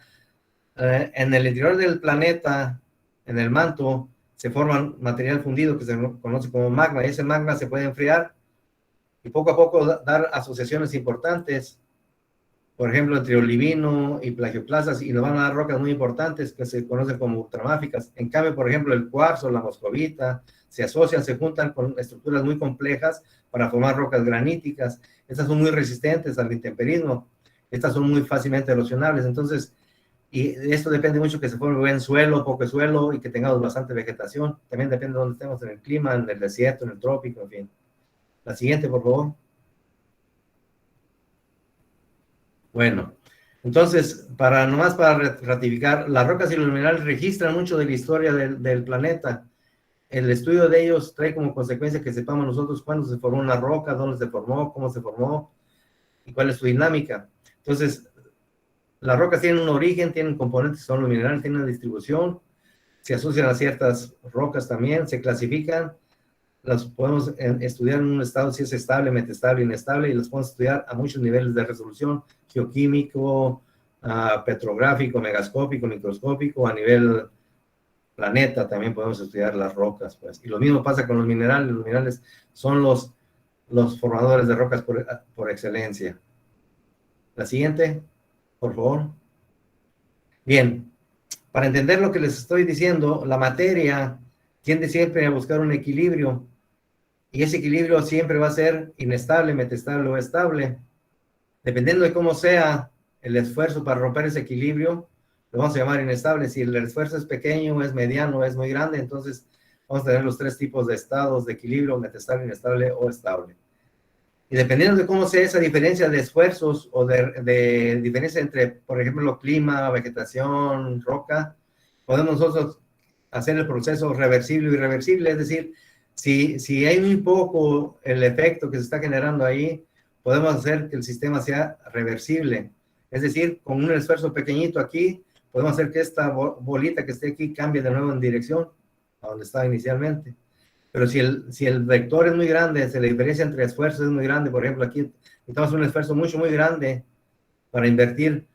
en el interior del planeta, en el manto, se forma material fundido que se conoce como magma, y ese magma se puede enfriar y poco a poco dar asociaciones importantes, por ejemplo, entre olivino y plagioclasas, y nos van a dar rocas muy importantes que se conocen como ultramáficas. En cambio, por ejemplo, el cuarzo, la moscovita, se asocian, se juntan con estructuras muy complejas para formar rocas graníticas. Estas son muy resistentes al intemperismo, estas son muy fácilmente erosionables. Entonces, y esto depende mucho que se forme buen suelo, poco suelo, y que tengamos bastante vegetación. También depende de dónde estemos, en el clima, en el desierto, en el trópico, en fin. La siguiente, por favor. Bueno, entonces, nomás para ratificar, las rocas y los minerales registran mucho de la historia del planeta. El estudio de ellos trae como consecuencia que sepamos nosotros cuándo se formó una roca, dónde se formó, cómo se formó y cuál es su dinámica. Entonces, las rocas tienen un origen, tienen componentes, son los minerales, tienen una distribución, se asocian a ciertas rocas también, se clasifican, las podemos estudiar en un estado si es estable, metastable, inestable, y las podemos estudiar a muchos niveles de resolución, geoquímico, petrográfico, megascópico, microscópico, a nivel planeta también podemos estudiar las rocas, pues. Y lo mismo pasa con los minerales son los formadores de rocas por excelencia. La siguiente, por favor. Bien, para entender lo que les estoy diciendo, la materia tiende siempre a buscar un equilibrio, y ese equilibrio siempre va a ser inestable, metastable o estable. Dependiendo de cómo sea el esfuerzo para romper ese equilibrio, lo vamos a llamar inestable. Si el esfuerzo es pequeño, es mediano, es muy grande, entonces vamos a tener los tres tipos de estados de equilibrio: metastable, inestable o estable. Y dependiendo de cómo sea esa diferencia de esfuerzos o de diferencia entre, por ejemplo, clima, vegetación, roca, podemos nosotros hacer el proceso reversible o irreversible. Es decir, si hay muy poco el efecto que se está generando ahí, podemos hacer que el sistema sea reversible. Es decir, con un esfuerzo pequeñito aquí, podemos hacer que esta bolita que esté aquí cambie de nuevo en dirección a donde estaba inicialmente. Pero si el vector es muy grande, si la diferencia entre esfuerzos es muy grande, por ejemplo, aquí necesitamos un esfuerzo muy grande para invertir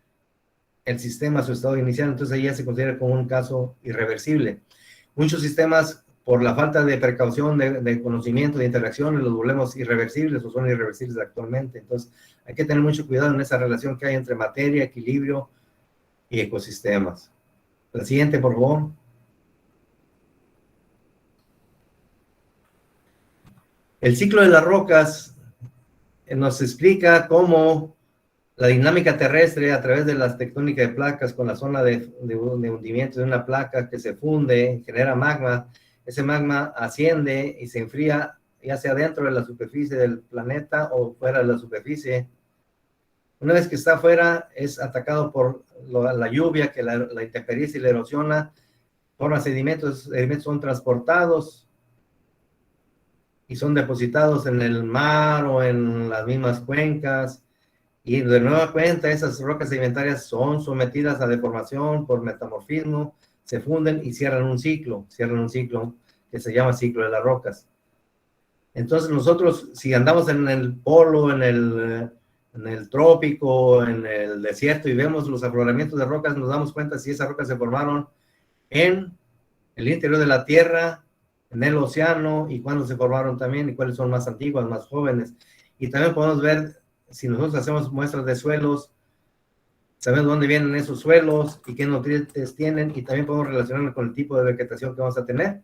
el sistema a su estado inicial, entonces ahí ya se considera como un caso irreversible. Muchos sistemas, por la falta de precaución, de conocimiento, de interacciones, los volvemos irreversibles o son irreversibles actualmente. Entonces hay que tener mucho cuidado en esa relación que hay entre materia, equilibrio y ecosistemas. La siguiente, por favor. El ciclo de las rocas nos explica cómo La dinámica terrestre a través de las tectónicas de placas con la zona de hundimiento de una placa que se funde, genera magma. Ese magma asciende y se enfría ya sea dentro de la superficie del planeta o fuera de la superficie. Una vez que está afuera, es atacado por la lluvia, que la intempericia y la erosiona, forma sedimentos. Los sedimentos son transportados y son depositados en el mar o en las mismas cuencas. Y de nueva cuenta, esas rocas sedimentarias son sometidas a deformación por metamorfismo, se funden y cierran un ciclo que se llama ciclo de las rocas. Entonces nosotros, si andamos en el polo, en el trópico, en el desierto y vemos los afloramientos de rocas, nos damos cuenta si esas rocas se formaron en el interior de la Tierra, en el océano, y cuándo se formaron también, y cuáles son más antiguas, más jóvenes. Y también podemos ver, si nosotros hacemos muestras de suelos, sabemos dónde vienen esos suelos y qué nutrientes tienen, y también podemos relacionarlo con el tipo de vegetación que vamos a tener.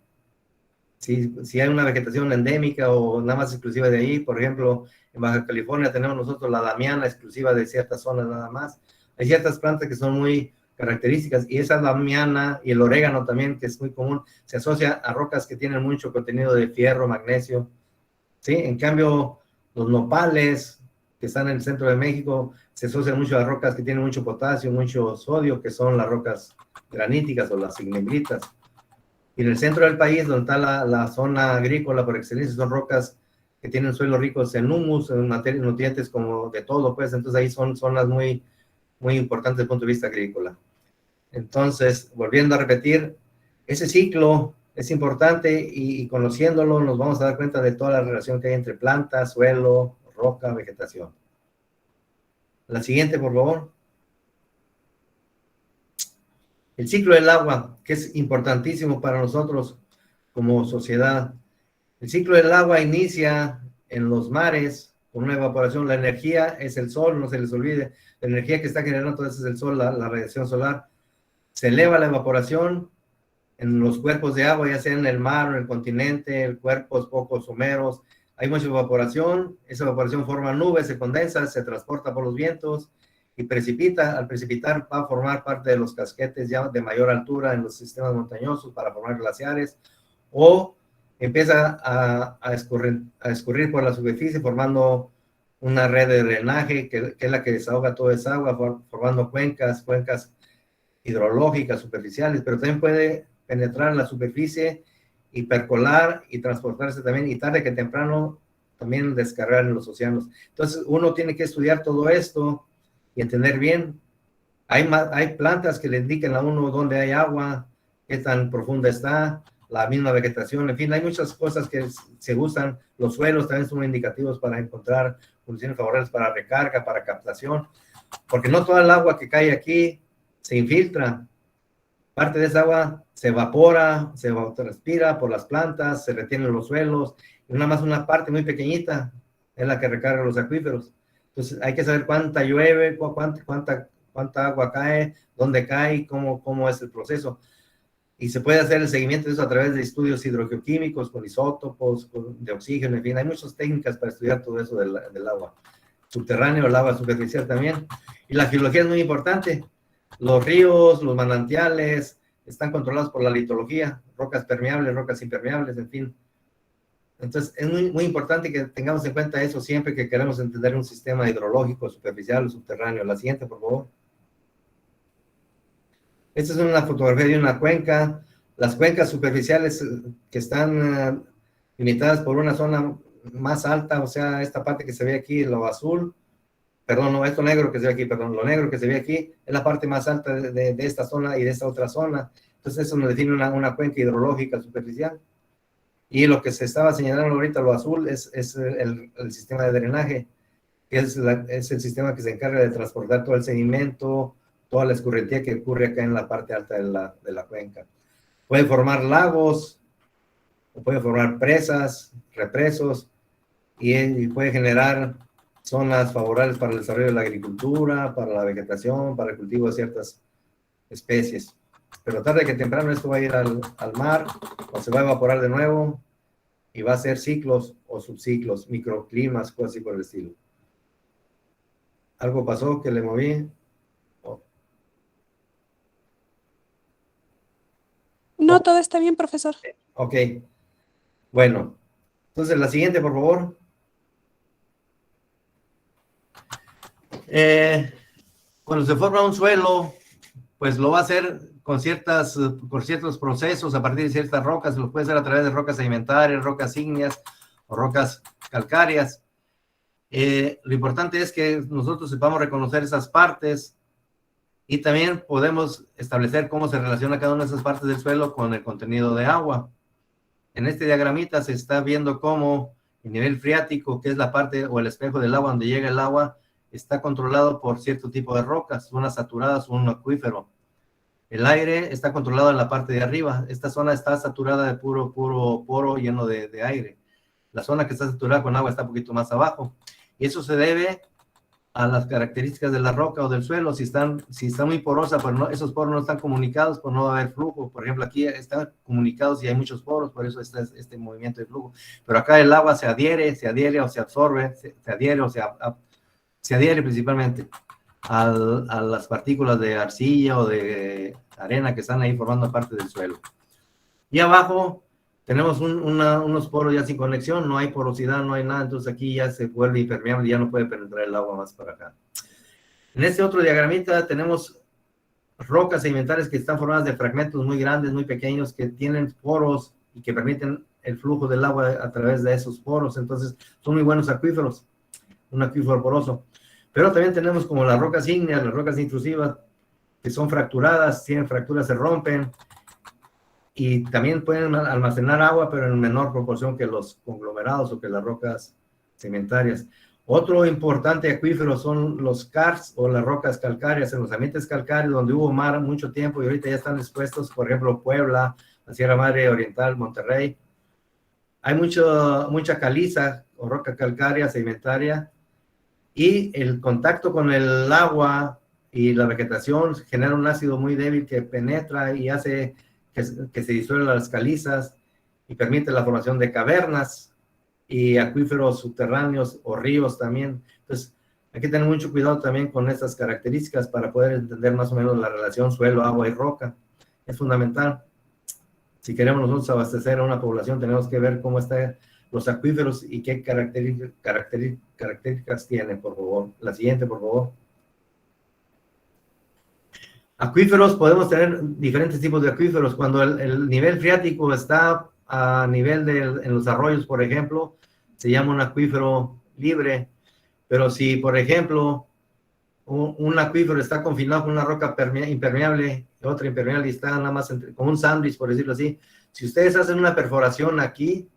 Si hay una vegetación endémica o nada más exclusiva de ahí, por ejemplo, en Baja California tenemos nosotros la damiana exclusiva de ciertas zonas nada más. Hay ciertas plantas que son muy características, y esa damiana y el orégano también, que es muy común, se asocia a rocas que tienen mucho contenido de fierro, magnesio, ¿sí? En cambio, los nopales, que están en el centro de México, se asocian mucho a rocas que tienen mucho potasio, mucho sodio, que son las rocas graníticas o las ignimbritas. Y en el centro del país, donde está la zona agrícola por excelencia, son rocas que tienen suelos ricos en humus, en materias, nutrientes como de todo, pues, entonces ahí son zonas muy, muy importantes desde el punto de vista agrícola. Entonces, volviendo a repetir, ese ciclo es importante, y conociéndolo nos vamos a dar cuenta de toda la relación que hay entre planta, suelo, roca, vegetación. La siguiente, por favor. El ciclo del agua, que es importantísimo para nosotros como sociedad. El ciclo del agua inicia en los mares con una evaporación. La energía es el sol, no se les olvide. La energía que está generando entonces es el sol, la radiación solar. Se eleva la evaporación en los cuerpos de agua, ya sea en el mar o en el continente, cuerpos poco someros. Hay mucha evaporación, esa evaporación forma nubes, se condensa, se transporta por los vientos y precipita. Al precipitar va a formar parte de los casquetes ya de mayor altura en los sistemas montañosos para formar glaciares, o empieza a escurrir por la superficie formando una red de drenaje que es la que desahoga toda esa agua, formando cuencas hidrológicas superficiales, pero también puede penetrar en la superficie y percolar y transportarse también, y tarde que temprano también descargar en los océanos. Entonces uno tiene que estudiar todo esto y entender bien. Hay plantas que le indican a uno dónde hay agua, qué tan profunda está, la misma vegetación, en fin, hay muchas cosas que se usan. Los suelos también son indicativos para encontrar condiciones favorables para recarga, para captación, porque no toda el agua que cae aquí se infiltra. Parte de esa agua se evapora, se transpira por las plantas, se retiene en los suelos, y nada más una parte muy pequeñita es la que recarga los acuíferos. Entonces hay que saber cuánta llueve, cuánta agua cae, dónde cae, cómo es el proceso. Y se puede hacer el seguimiento de eso a través de estudios hidrogeoquímicos, con isótopos, de oxígeno, en fin, hay muchas técnicas para estudiar todo eso del agua subterráneo, el agua superficial también. Y la geología es muy importante. Los ríos, los manantiales están controlados por la litología, rocas permeables, rocas impermeables, en fin. Entonces es muy, muy importante que tengamos en cuenta eso siempre que queremos entender un sistema hidrológico superficial o subterráneo. La siguiente, por favor. Esta es una fotografía de una cuenca. Las cuencas superficiales que están limitadas por una zona más alta, o sea, esta parte que se ve aquí, lo azul, perdón, no, esto negro que se ve aquí, perdón, lo negro que se ve aquí es la parte más alta de esta zona y de esta otra zona. Entonces eso nos define una cuenca hidrológica superficial. Y lo que se estaba señalando ahorita, lo azul, es el sistema de drenaje, que es el sistema que se encarga de transportar todo el sedimento, toda la escurrentía que ocurre acá en la parte alta de la cuenca. Puede formar lagos, o puede formar presas, represos, y puede generar zonas favorables para el desarrollo de la agricultura, para la vegetación, para el cultivo de ciertas especies. Pero tarde que temprano esto va a ir al mar, o se va a evaporar de nuevo, y va a ser ciclos o subciclos, microclimas, cosas así por el estilo. Algo pasó que le moví. Oh, No, todo está bien, profesor. ok, bueno. Entonces, la siguiente, por favor. Cuando se forma un suelo, pues lo va a hacer con ciertos procesos a partir de ciertas rocas. Lo puede hacer a través de rocas sedimentarias, rocas ígneas o rocas calcáreas. Lo importante es que nosotros sepamos reconocer esas partes y también podemos establecer cómo se relaciona cada una de esas partes del suelo con el contenido de agua. En este diagramita se está viendo cómo el nivel freático, que es la parte o el espejo del agua donde llega el agua, está controlado por cierto tipo de rocas, unas saturadas o un acuífero. El aire está controlado en la parte de arriba. Esta zona está saturada de puro poro lleno de aire. La zona que está saturada con agua está un poquito más abajo. Y eso se debe a las características de la roca o del suelo. Si está muy porosa, pero no, esos poros no están comunicados, pues no va a haber flujo. Por ejemplo, aquí están comunicados y hay muchos poros, por eso está este movimiento de flujo. Pero acá el agua se adhiere o se absorbe, se adhiere principalmente a las partículas de arcilla o de arena que están ahí formando parte del suelo. Y abajo tenemos unos poros ya sin conexión, no hay porosidad, no hay nada, entonces aquí ya se vuelve impermeable y ya no puede penetrar el agua más para acá. En este otro diagramita tenemos rocas sedimentarias que están formadas de fragmentos muy grandes, muy pequeños, que tienen poros y que permiten el flujo del agua a través de esos poros, entonces son muy buenos acuíferos, un acuífero poroso. Pero también tenemos como las rocas ígneas, las rocas intrusivas, que son fracturadas, tienen fracturas, se rompen, y también pueden almacenar agua, pero en menor proporción que los conglomerados o que las rocas sedimentarias. Otro importante acuífero son los karsts o las rocas calcáreas, en los ambientes calcáreos donde hubo mar mucho tiempo y ahorita ya están expuestos, por ejemplo, Puebla, la Sierra Madre Oriental, Monterrey. Hay mucha caliza o roca calcárea sedimentaria y el contacto con el agua y la vegetación genera un ácido muy débil que penetra y hace que se disuelvan las calizas y permite la formación de cavernas y acuíferos subterráneos o ríos también. Entonces, hay que tener mucho cuidado también con estas características para poder entender más o menos la relación suelo, agua y roca. Es fundamental. Si queremos nosotros abastecer a una población, tenemos que ver cómo están los acuíferos y qué características tienen, por favor. La siguiente, por favor. Acuíferos, podemos tener diferentes tipos de acuíferos. Cuando el nivel freático está a nivel en los arroyos, por ejemplo, se llama un acuífero libre. Pero si, por ejemplo, un acuífero está confinado con una roca impermeable, otra impermeable y está nada más como un sándwich, por decirlo así, si ustedes hacen una perforación aquí,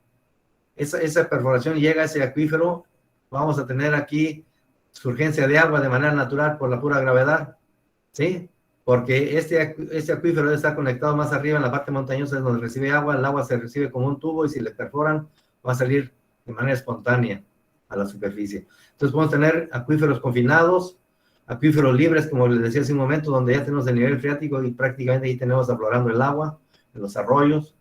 esa perforación llega a ese acuífero, vamos a tener aquí surgencia de agua de manera natural por la pura gravedad, ¿sí? Porque este acuífero está conectado más arriba en la parte montañosa, es donde recibe agua, el agua se recibe como un tubo y si le perforan va a salir de manera espontánea a la superficie. Entonces podemos tener acuíferos confinados, acuíferos libres, como les decía hace un momento, donde ya tenemos el nivel freático y prácticamente ahí tenemos aflorando el agua en los arroyos,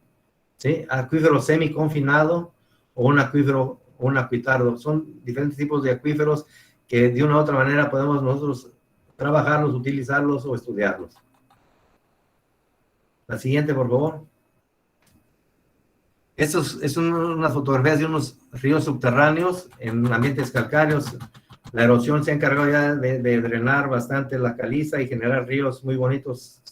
¿sí? Acuífero semi-confinado o un acuífero o un acuitardo. Son diferentes tipos de acuíferos que de una u otra manera podemos nosotros trabajarlos, utilizarlos o estudiarlos. La siguiente, por favor. Esto es unas fotografías de unos ríos subterráneos en ambientes calcáreos. La erosión se ha encargado ya de drenar bastante la caliza y generar ríos muy bonitos,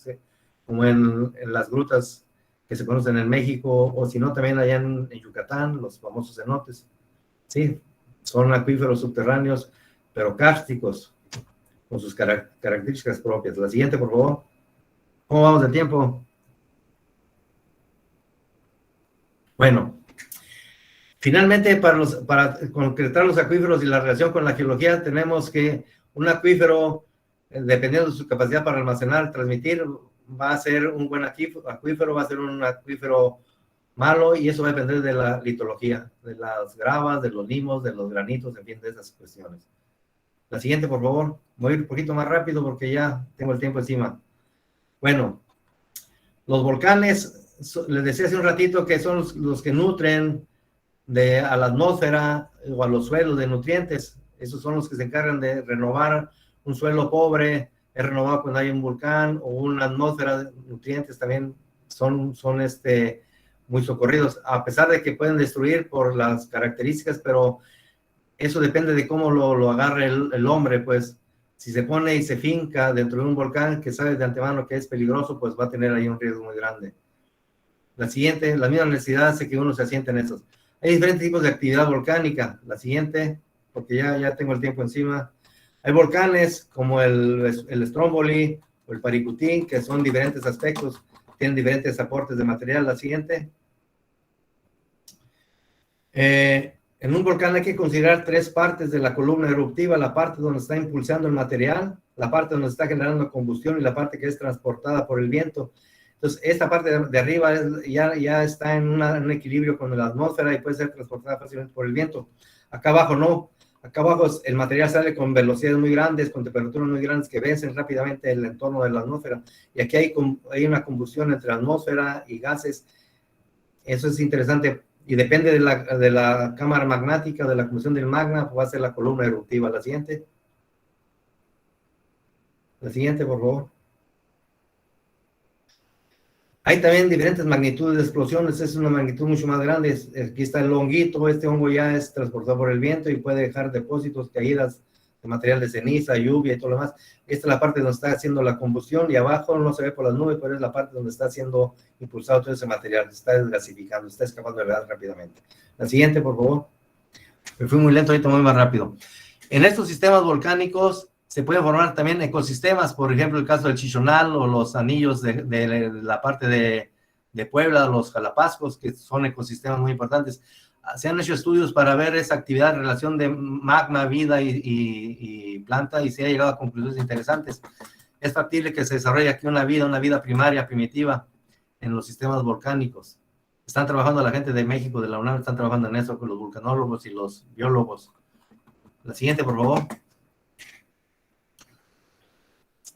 como en las grutas que se conocen en México, o si no, también allá en Yucatán, los famosos cenotes. Sí, son acuíferos subterráneos, pero kársticos, con sus características propias. La siguiente, por favor. ¿Cómo vamos de tiempo? Bueno, finalmente, para concretar los acuíferos y la relación con la geología, tenemos que un acuífero, dependiendo de su capacidad para almacenar, transmitir, va a ser un buen acuífero, va a ser un acuífero malo, y eso va a depender de la litología, de las gravas, de los limos, de los granitos, en fin, de esas cuestiones. La siguiente, por favor. Voy a ir un poquito más rápido porque ya tengo el tiempo encima. Bueno, los volcanes, les decía hace un ratito que son los que nutren a la atmósfera o a los suelos de nutrientes. Esos son los que se encargan de renovar un suelo pobre, es renovado cuando hay un volcán o una atmósfera de nutrientes, también son muy socorridos, a pesar de que pueden destruir por las características, pero eso depende de cómo lo agarre el hombre, pues si se pone y se finca dentro de un volcán que sabe de antemano que es peligroso, pues va a tener ahí un riesgo muy grande. La siguiente, la misma necesidad hace que uno se asiente en estos. Hay diferentes tipos de actividad volcánica. La siguiente, porque ya tengo el tiempo encima. Hay volcanes como el Stromboli o el Paricutín, que son diferentes aspectos, tienen diferentes aportes de material. La siguiente. En un volcán hay que considerar tres partes de la columna eruptiva: la parte donde está impulsando el material, la parte donde está generando combustión y la parte que es transportada por el viento. Entonces, esta parte de arriba ya está en un equilibrio con la atmósfera y puede ser transportada fácilmente por el viento. Acá abajo no. Acá abajo el material sale con velocidades muy grandes, con temperaturas muy grandes que vencen rápidamente el entorno de la atmósfera. Y aquí hay una combustión entre atmósfera y gases. Eso es interesante. Y depende de la cámara magmática, de la combustión del magma, pues va a ser la columna eruptiva. La siguiente. La siguiente, por favor. Hay también diferentes magnitudes de explosiones, es una magnitud mucho más grande. Aquí está el honguito, este hongo ya es transportado por el viento y puede dejar depósitos, caídas de material de ceniza, lluvia y todo lo demás. Esta es la parte donde está haciendo la combustión y abajo no se ve por las nubes, pero es la parte donde está siendo impulsado todo ese material, está desgasificando, está escapando de gas rápidamente. La siguiente, por favor. Me fui muy lento, ahorita muy más rápido. En estos sistemas volcánicos se pueden formar también ecosistemas, por ejemplo, el caso del Chichonal o los anillos de la parte de Puebla, los Jalapascos, que son ecosistemas muy importantes. Se han hecho estudios para ver esa actividad en relación de magma, vida y planta, y se ha llegado a conclusiones interesantes. Es factible que se desarrolle aquí una vida primaria, primitiva, en los sistemas volcánicos. Están trabajando la gente de México, de la UNAM, están trabajando en eso con los vulcanólogos y los biólogos. La siguiente, por favor.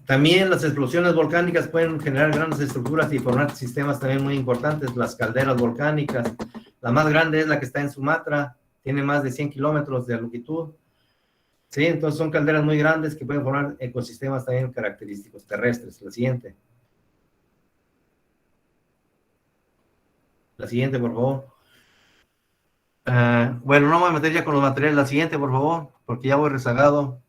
También las explosiones volcánicas pueden generar grandes estructuras y formar sistemas también muy importantes, las calderas volcánicas. La más grande es la que está en Sumatra, tiene más de 100 kilómetros de longitud. Sí, entonces son calderas muy grandes que pueden formar ecosistemas también característicos terrestres. La siguiente. La siguiente, por favor. Bueno, no me voy a meter ya con los materiales. La siguiente, por favor, porque ya voy rezagado.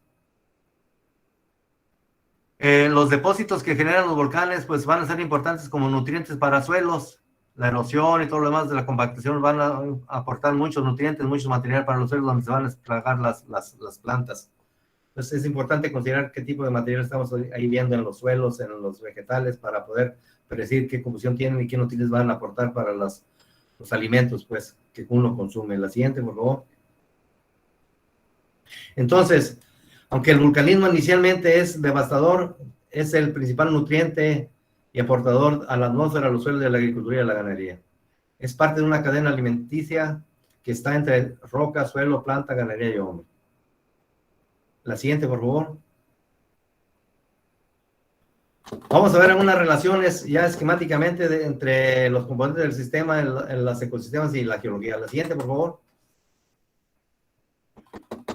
Los depósitos que generan los volcanes pues van a ser importantes como nutrientes para suelos. La erosión y todo lo demás de la compactación van a aportar muchos nutrientes, mucho material para los suelos donde se van a desplagar las plantas. Entonces es importante considerar qué tipo de material estamos ahí viendo en los suelos, en los vegetales, para poder predecir qué combustión tienen y qué nutrientes van a aportar para los alimentos pues, que uno consume. La siguiente, por favor. Entonces, aunque el vulcanismo inicialmente es devastador, es el principal nutriente y aportador a la atmósfera, a los suelos de la agricultura y a la ganadería. Es parte de una cadena alimenticia que está entre roca, suelo, planta, ganadería y hombre. La siguiente, por favor. Vamos a ver algunas relaciones ya esquemáticamente entre los componentes del sistema, en los ecosistemas y la geología. La siguiente, por favor.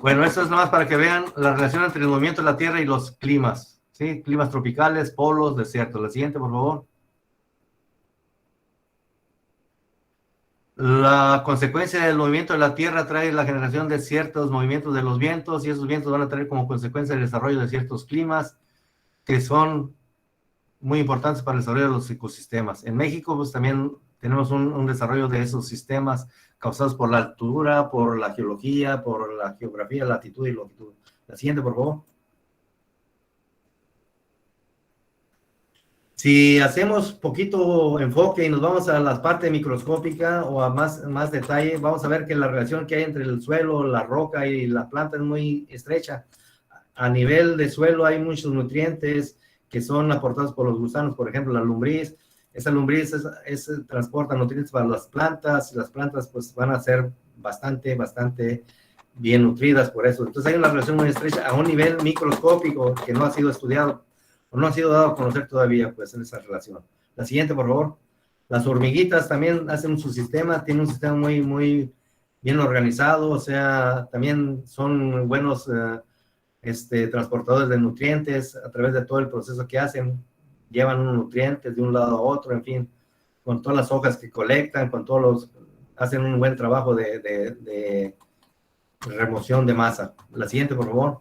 Bueno, esto es nada más para que vean la relación entre el movimiento de la Tierra y los climas, ¿sí? Climas tropicales, polos, desiertos. La siguiente, por favor. La consecuencia del movimiento de la Tierra trae la generación de ciertos movimientos de los vientos, y esos vientos van a traer como consecuencia el desarrollo de ciertos climas que son muy importantes para el desarrollo de los ecosistemas. En México, pues también tenemos un desarrollo de esos sistemas causados por la altura, por la geología, por la geografía, latitud y longitud. La siguiente, por favor. Si hacemos poquito enfoque y nos vamos a la parte microscópica o a más detalle, vamos a ver que la relación que hay entre el suelo, la roca y la planta es muy estrecha. A nivel de suelo hay muchos nutrientes que son aportados por los gusanos, por ejemplo, la lombriz. Esa lombriz transporta nutrientes para las plantas pues van a ser bastante bien nutridas por eso. Entonces hay una relación muy estrecha a un nivel microscópico que no ha sido estudiado o no ha sido dado a conocer todavía, pues, en esa relación. La siguiente, por favor. Las hormiguitas también hacen su sistema, tienen un sistema muy bien organizado, o sea, también son buenos transportadores de nutrientes a través de todo el proceso que hacen, llevan unos nutrientes de un lado a otro, en fin, con todas las hojas que colectan, hacen un buen trabajo de remoción de masa. La siguiente, por favor.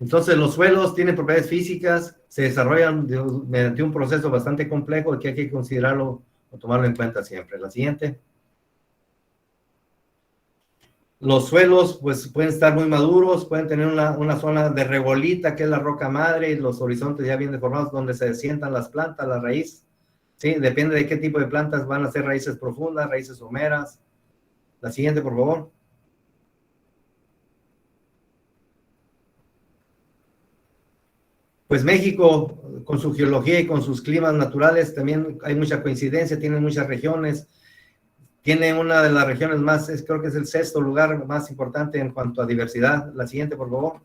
Entonces, los suelos tienen propiedades físicas, se desarrollan mediante un proceso bastante complejo que hay que considerarlo o tomarlo en cuenta siempre. La siguiente. Los suelos, pues, pueden estar muy maduros, pueden tener una zona de regolita, que es la roca madre, y los horizontes ya bien deformados, donde se sientan las plantas, la raíz. Sí, depende de qué tipo de plantas van a ser raíces profundas, raíces someras. La siguiente, por favor. Pues México, con su geología y con sus climas naturales, también hay mucha coincidencia, tiene muchas regiones. Tiene una de las regiones más, creo que es el sexto lugar más importante en cuanto a diversidad. La siguiente, por favor.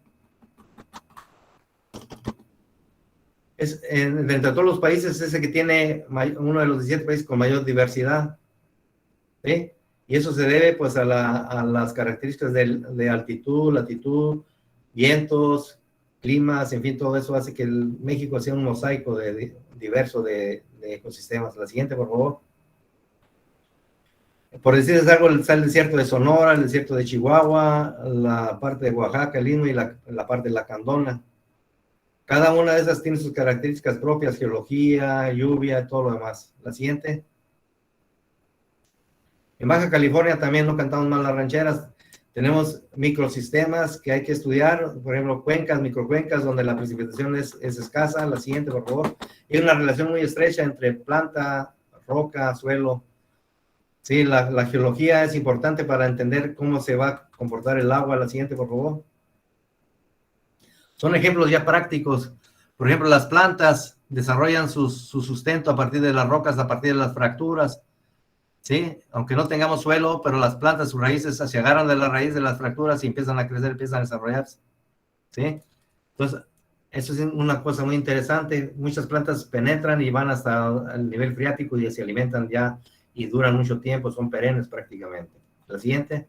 Entre todos los países, es ese que tiene uno de los 17 países con mayor diversidad. ¿Sí? Y eso se debe pues a las características de altitud, latitud, vientos, climas, en fin, todo eso hace que México sea un mosaico diverso de ecosistemas. La siguiente, por favor. Por decirles algo, está el desierto de Sonora, el desierto de Chihuahua, la parte de Oaxaca, el Istmo y la parte de la Candona. Cada una de esas tiene sus características propias, geología, lluvia, todo lo demás. La siguiente. En Baja California también no cantamos mal las rancheras. Tenemos microsistemas que hay que estudiar, por ejemplo, cuencas, microcuencas, donde la precipitación es escasa. La siguiente, por favor. Hay una relación muy estrecha entre planta, roca, suelo. Sí, la geología es importante para entender cómo se va a comportar el agua. La siguiente, por favor. Son ejemplos ya prácticos. Por ejemplo, las plantas desarrollan su sustento a partir de las rocas, a partir de las fracturas. ¿Sí? Aunque no tengamos suelo, pero las plantas, sus raíces se agarran de la raíz de las fracturas y empiezan a crecer, empiezan a desarrollarse. ¿Sí? Entonces, eso es una cosa muy interesante. Muchas plantas penetran y van hasta el nivel freático y se alimentan ya y duran mucho tiempo, son perennes prácticamente. La siguiente.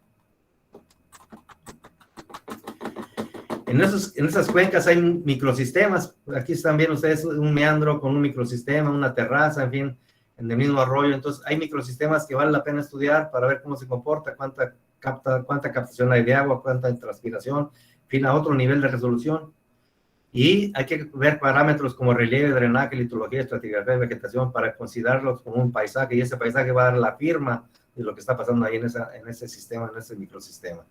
En esas cuencas hay microsistemas. Aquí están viendo ustedes un meandro con un microsistema, una terraza, en fin, en el mismo arroyo. Entonces, hay microsistemas que vale la pena estudiar para ver cómo se comporta, cuánta captación hay de agua, cuánta transpiración, en fin, a otro nivel de resolución. Y hay que ver parámetros como relieve, drenaje, litología, estratigrafía y vegetación para considerarlos como un paisaje, y ese paisaje va a dar la firma de lo que está pasando ahí en ese sistema, en ese microsistema.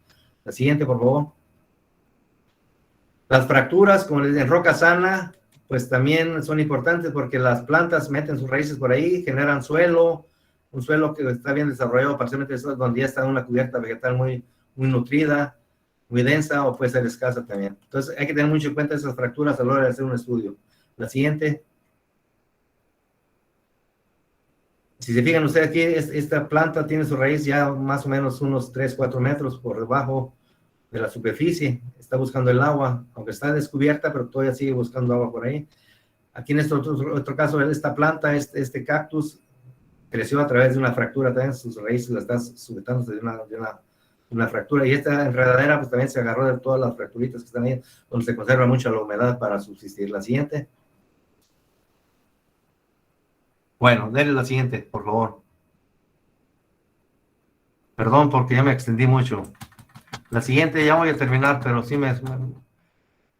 La siguiente, por favor. Las fracturas, como les digo, en roca sana, pues también son importantes porque las plantas meten sus raíces por ahí, generan suelo, un suelo que está bien desarrollado, parcialmente donde ya está una cubierta vegetal muy nutrida, muy densa o puede ser escasa también. Entonces hay que tener mucho en cuenta esas fracturas a la hora de hacer un estudio. La siguiente. Si se fijan ustedes aquí, esta planta tiene su raíz ya más o menos unos 3, 4 metros por debajo de la superficie, está buscando el agua, aunque está descubierta, pero todavía sigue buscando agua por ahí. Aquí en este otro caso, esta planta, este cactus, creció a través de una fractura, también sus raíces la están sujetándose de una fractura, y esta enredadera pues también se agarró de todas las fracturitas que están ahí, donde se conserva mucha la humedad para subsistir. La siguiente. Bueno, denle la siguiente, por favor. Perdón porque ya me extendí mucho. La siguiente ya voy a terminar, pero sí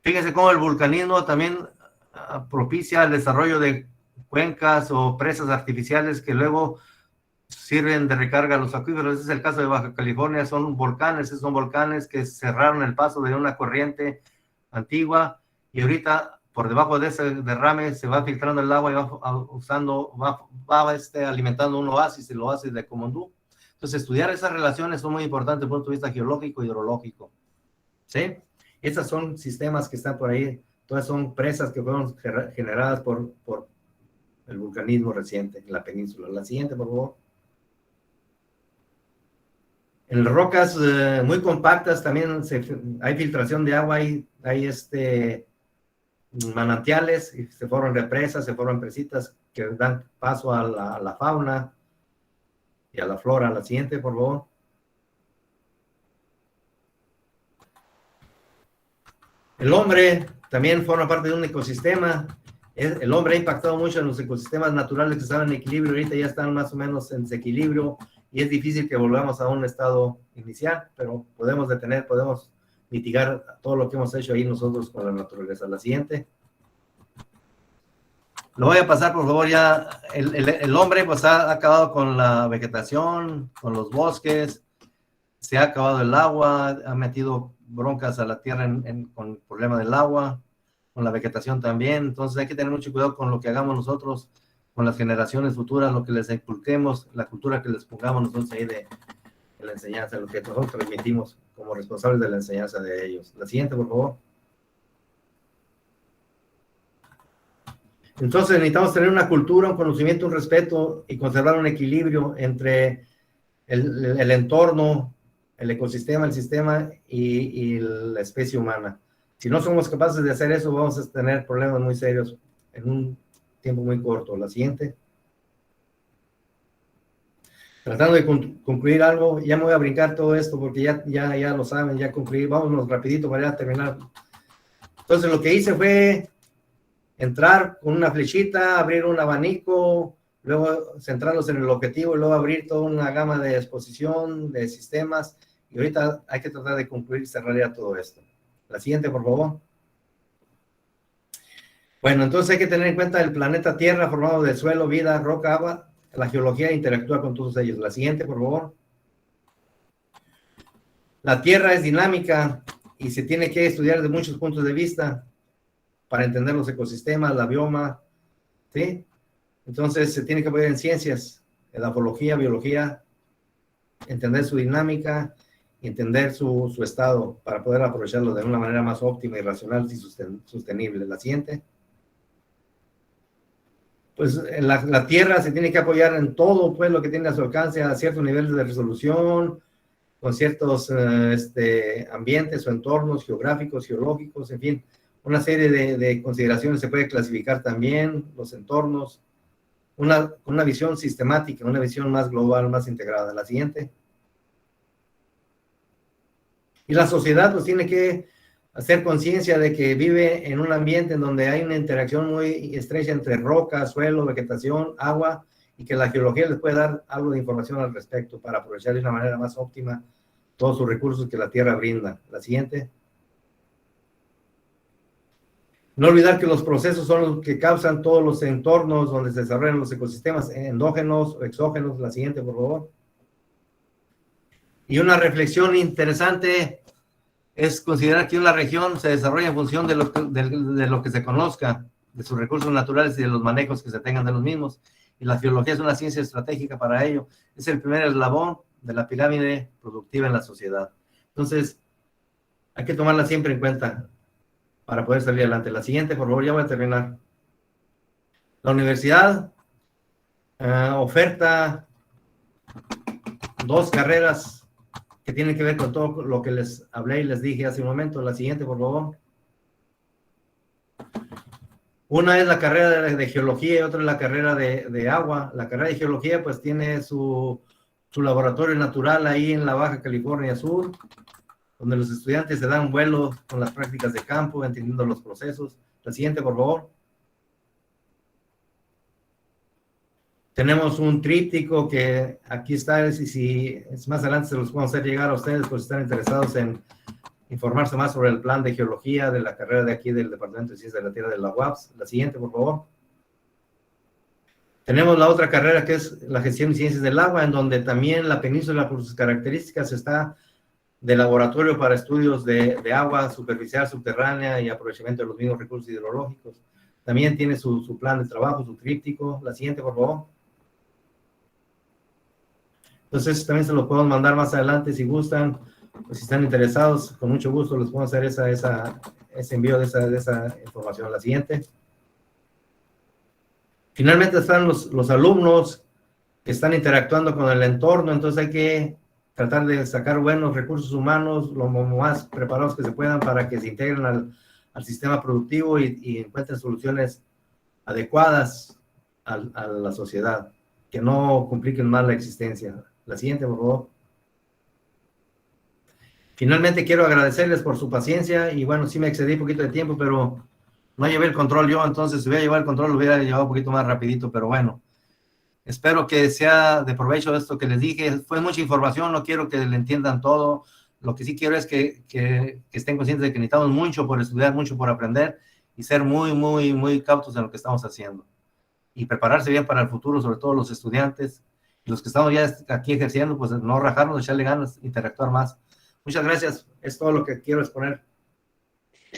fíjense cómo el vulcanismo también propicia el desarrollo de cuencas o presas artificiales que luego sirven de recarga a los acuíferos. Ese es el caso de Baja California, son volcanes que cerraron el paso de una corriente antigua y ahorita por debajo de ese derrame se va filtrando el agua y va alimentando un oasis, el oasis de Comondú. Entonces, estudiar esas relaciones son muy importantes desde el punto de vista geológico y hidrológico. ¿Sí? Estos son sistemas que están por ahí, todas son presas que fueron generadas por el vulcanismo reciente en la península. La siguiente, por favor. En rocas muy compactas también hay filtración de agua, hay manantiales, y se forman represas, se forman presitas que dan paso a la fauna. y a la flora. La siguiente, por favor. El hombre también forma parte de un ecosistema. El hombre ha impactado mucho en los ecosistemas naturales que estaban en equilibrio, ahorita ya están más o menos en desequilibrio y es difícil que volvamos a un estado inicial, pero podemos detener, podemos mitigar todo lo que hemos hecho ahí nosotros con la naturaleza. La siguiente. Lo voy a pasar, por favor, ya. El hombre pues ha acabado con la vegetación, con los bosques, se ha acabado el agua, ha metido broncas a la tierra con el problema del agua, con la vegetación también. Entonces hay que tener mucho cuidado con lo que hagamos nosotros, con las generaciones futuras, lo que les inculquemos, la cultura que les pongamos nosotros ahí de la enseñanza, lo que nosotros transmitimos como responsables de la enseñanza de ellos. La siguiente, por favor. Entonces necesitamos tener una cultura, un conocimiento, un respeto y conservar un equilibrio entre el entorno, el ecosistema, el sistema y la especie humana. Si no somos capaces de hacer eso, vamos a tener problemas muy serios en un tiempo muy corto. La siguiente. Tratando de concluir algo, ya me voy a brincar todo esto porque ya lo saben, ya concluí. Vámonos rapidito para ya terminar. Entonces lo que hice fue entrar con una flechita, abrir un abanico, luego centrarlos en el objetivo y luego abrir toda una gama de exposición, de sistemas. Y ahorita hay que tratar de concluir y cerrar ya todo esto. La siguiente, por favor. Bueno, entonces hay que tener en cuenta el planeta Tierra formado de suelo, vida, roca, agua. La geología interactúa con todos ellos. La siguiente, por favor. La Tierra es dinámica y se tiene que estudiar de muchos puntos de vista para entender los ecosistemas, la bioma, ¿sí? Entonces se tiene que apoyar en ciencias, edafología, biología, entender su dinámica, entender su estado para poder aprovecharlo de una manera más óptima y racional y sostenible. La siguiente. Pues la Tierra se tiene que apoyar en todo, pues, lo que tiene a su alcance a ciertos niveles de resolución, con ciertos ambientes o entornos geográficos, geológicos, en fin, una serie de consideraciones se puede clasificar también, los entornos, una visión sistemática, una visión más global, más integrada. La siguiente. Y la sociedad pues tiene que hacer conciencia de que vive en un ambiente en donde hay una interacción muy estrecha entre roca, suelo, vegetación, agua, y que la geología les puede dar algo de información al respecto para aprovechar de una manera más óptima todos sus recursos que la Tierra brinda. La siguiente. No olvidar que los procesos son los que causan todos los entornos donde se desarrollan los ecosistemas endógenos o exógenos. La siguiente, por favor. Y una reflexión interesante es considerar que una región se desarrolla en función de lo que se conozca, de sus recursos naturales y de los manejos que se tengan de los mismos. Y la geología es una ciencia estratégica para ello. Es el primer eslabón de la pirámide productiva en la sociedad. Entonces, hay que tomarla siempre en cuenta para poder salir adelante. La siguiente, por favor, ya voy a terminar. La universidad oferta 2 carreras que tienen que ver con todo lo que les hablé y les dije hace un momento. La siguiente, por favor. Una es la carrera de geología y otra es la carrera de agua. La carrera de geología pues tiene su laboratorio natural ahí en la Baja California Sur, donde los estudiantes se dan vuelo con las prácticas de campo, entendiendo los procesos. La siguiente, por favor. Tenemos un tríptico que aquí está, y si más adelante se los puedo hacer llegar a ustedes, pues están interesados en informarse más sobre el plan de geología de la carrera de aquí del Departamento de Ciencias de la Tierra de la UAPS. La siguiente, por favor. Tenemos la otra carrera que es la gestión y ciencias del agua, en donde también la península por sus características está de laboratorio para estudios de agua superficial, subterránea y aprovechamiento de los mismos recursos hidrológicos. También tiene su plan de trabajo, su tríptico. La siguiente, por favor. Entonces, también se lo podemos mandar más adelante si gustan, o si están interesados, con mucho gusto les puedo hacer ese envío de esa información. La siguiente. Finalmente están los alumnos que están interactuando con el entorno, entonces hay que tratar de sacar buenos recursos humanos, lo más preparados que se puedan para que se integren al sistema productivo y encuentren soluciones adecuadas a la sociedad. que no compliquen más la existencia. La siguiente, por favor. Finalmente quiero agradecerles por su paciencia y bueno, sí me excedí un poquito de tiempo, pero no llevé el control yo, entonces si hubiera llevado el control lo hubiera llevado un poquito más rapidito, pero bueno, espero que sea de provecho esto que les dije. Fue mucha información, no quiero que le entiendan todo, lo que sí quiero es que estén conscientes de que necesitamos mucho por estudiar, mucho por aprender y ser muy, muy, muy cautos en lo que estamos haciendo y prepararse bien para el futuro, sobre todo los estudiantes y los que estamos ya aquí ejerciendo, pues no rajarnos, echarle ganas, interactuar más. Muchas gracias, es todo lo que quiero exponer.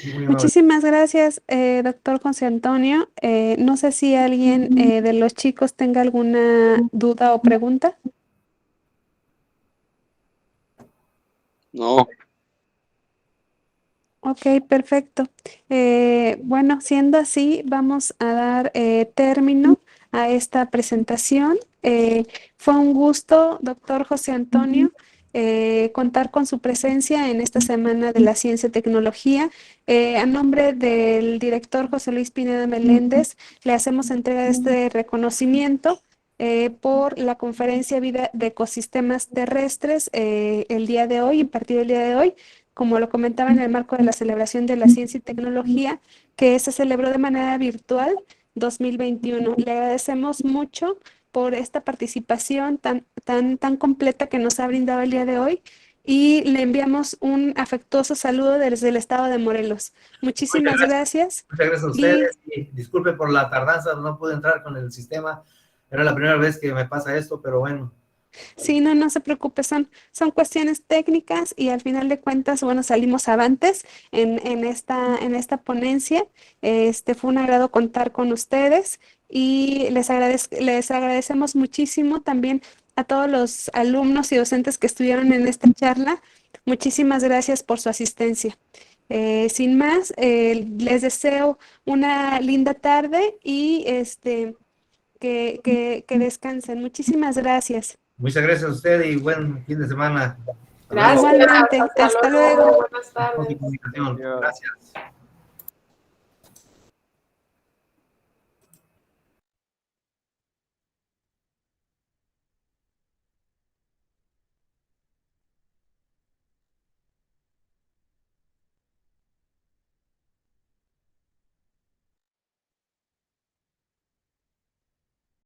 Muy amable. Muchísimas gracias, doctor José Antonio. No sé si alguien de los chicos tenga alguna duda o pregunta. No, Ok, perfecto. Bueno, siendo así, vamos a dar término a esta presentación. Fue un gusto, doctor José Antonio, contar con su presencia en esta Semana de la Ciencia y Tecnología. A nombre del director José Luis Pineda Meléndez, le hacemos entrega de este reconocimiento por la conferencia Vida de Ecosistemas Terrestres el día de hoy, impartido el día de hoy, como lo comentaba en el marco de la celebración de la ciencia y tecnología, que se celebró de manera virtual 2021. Le agradecemos mucho por esta participación tan completa que nos ha brindado el día de hoy y le enviamos un afectuoso saludo desde el estado de Morelos. Muchísimas gracias. Muchas gracias a ustedes y disculpe por la tardanza, no pude entrar con el sistema, era la primera vez que me pasa esto, pero bueno. Sí, no se preocupe, son cuestiones técnicas y al final de cuentas, bueno, salimos avantes en esta ponencia. Fue un agrado contar con ustedes y les agradecemos muchísimo también a todos los alumnos y docentes que estuvieron en esta charla. Muchísimas gracias por su asistencia. Sin más, les deseo una linda tarde y que descansen. Muchísimas gracias. Muchas gracias a usted y buen fin de semana. Gracias. Igualmente, Hasta hasta luego. luego. Buenas tardes. Gracias.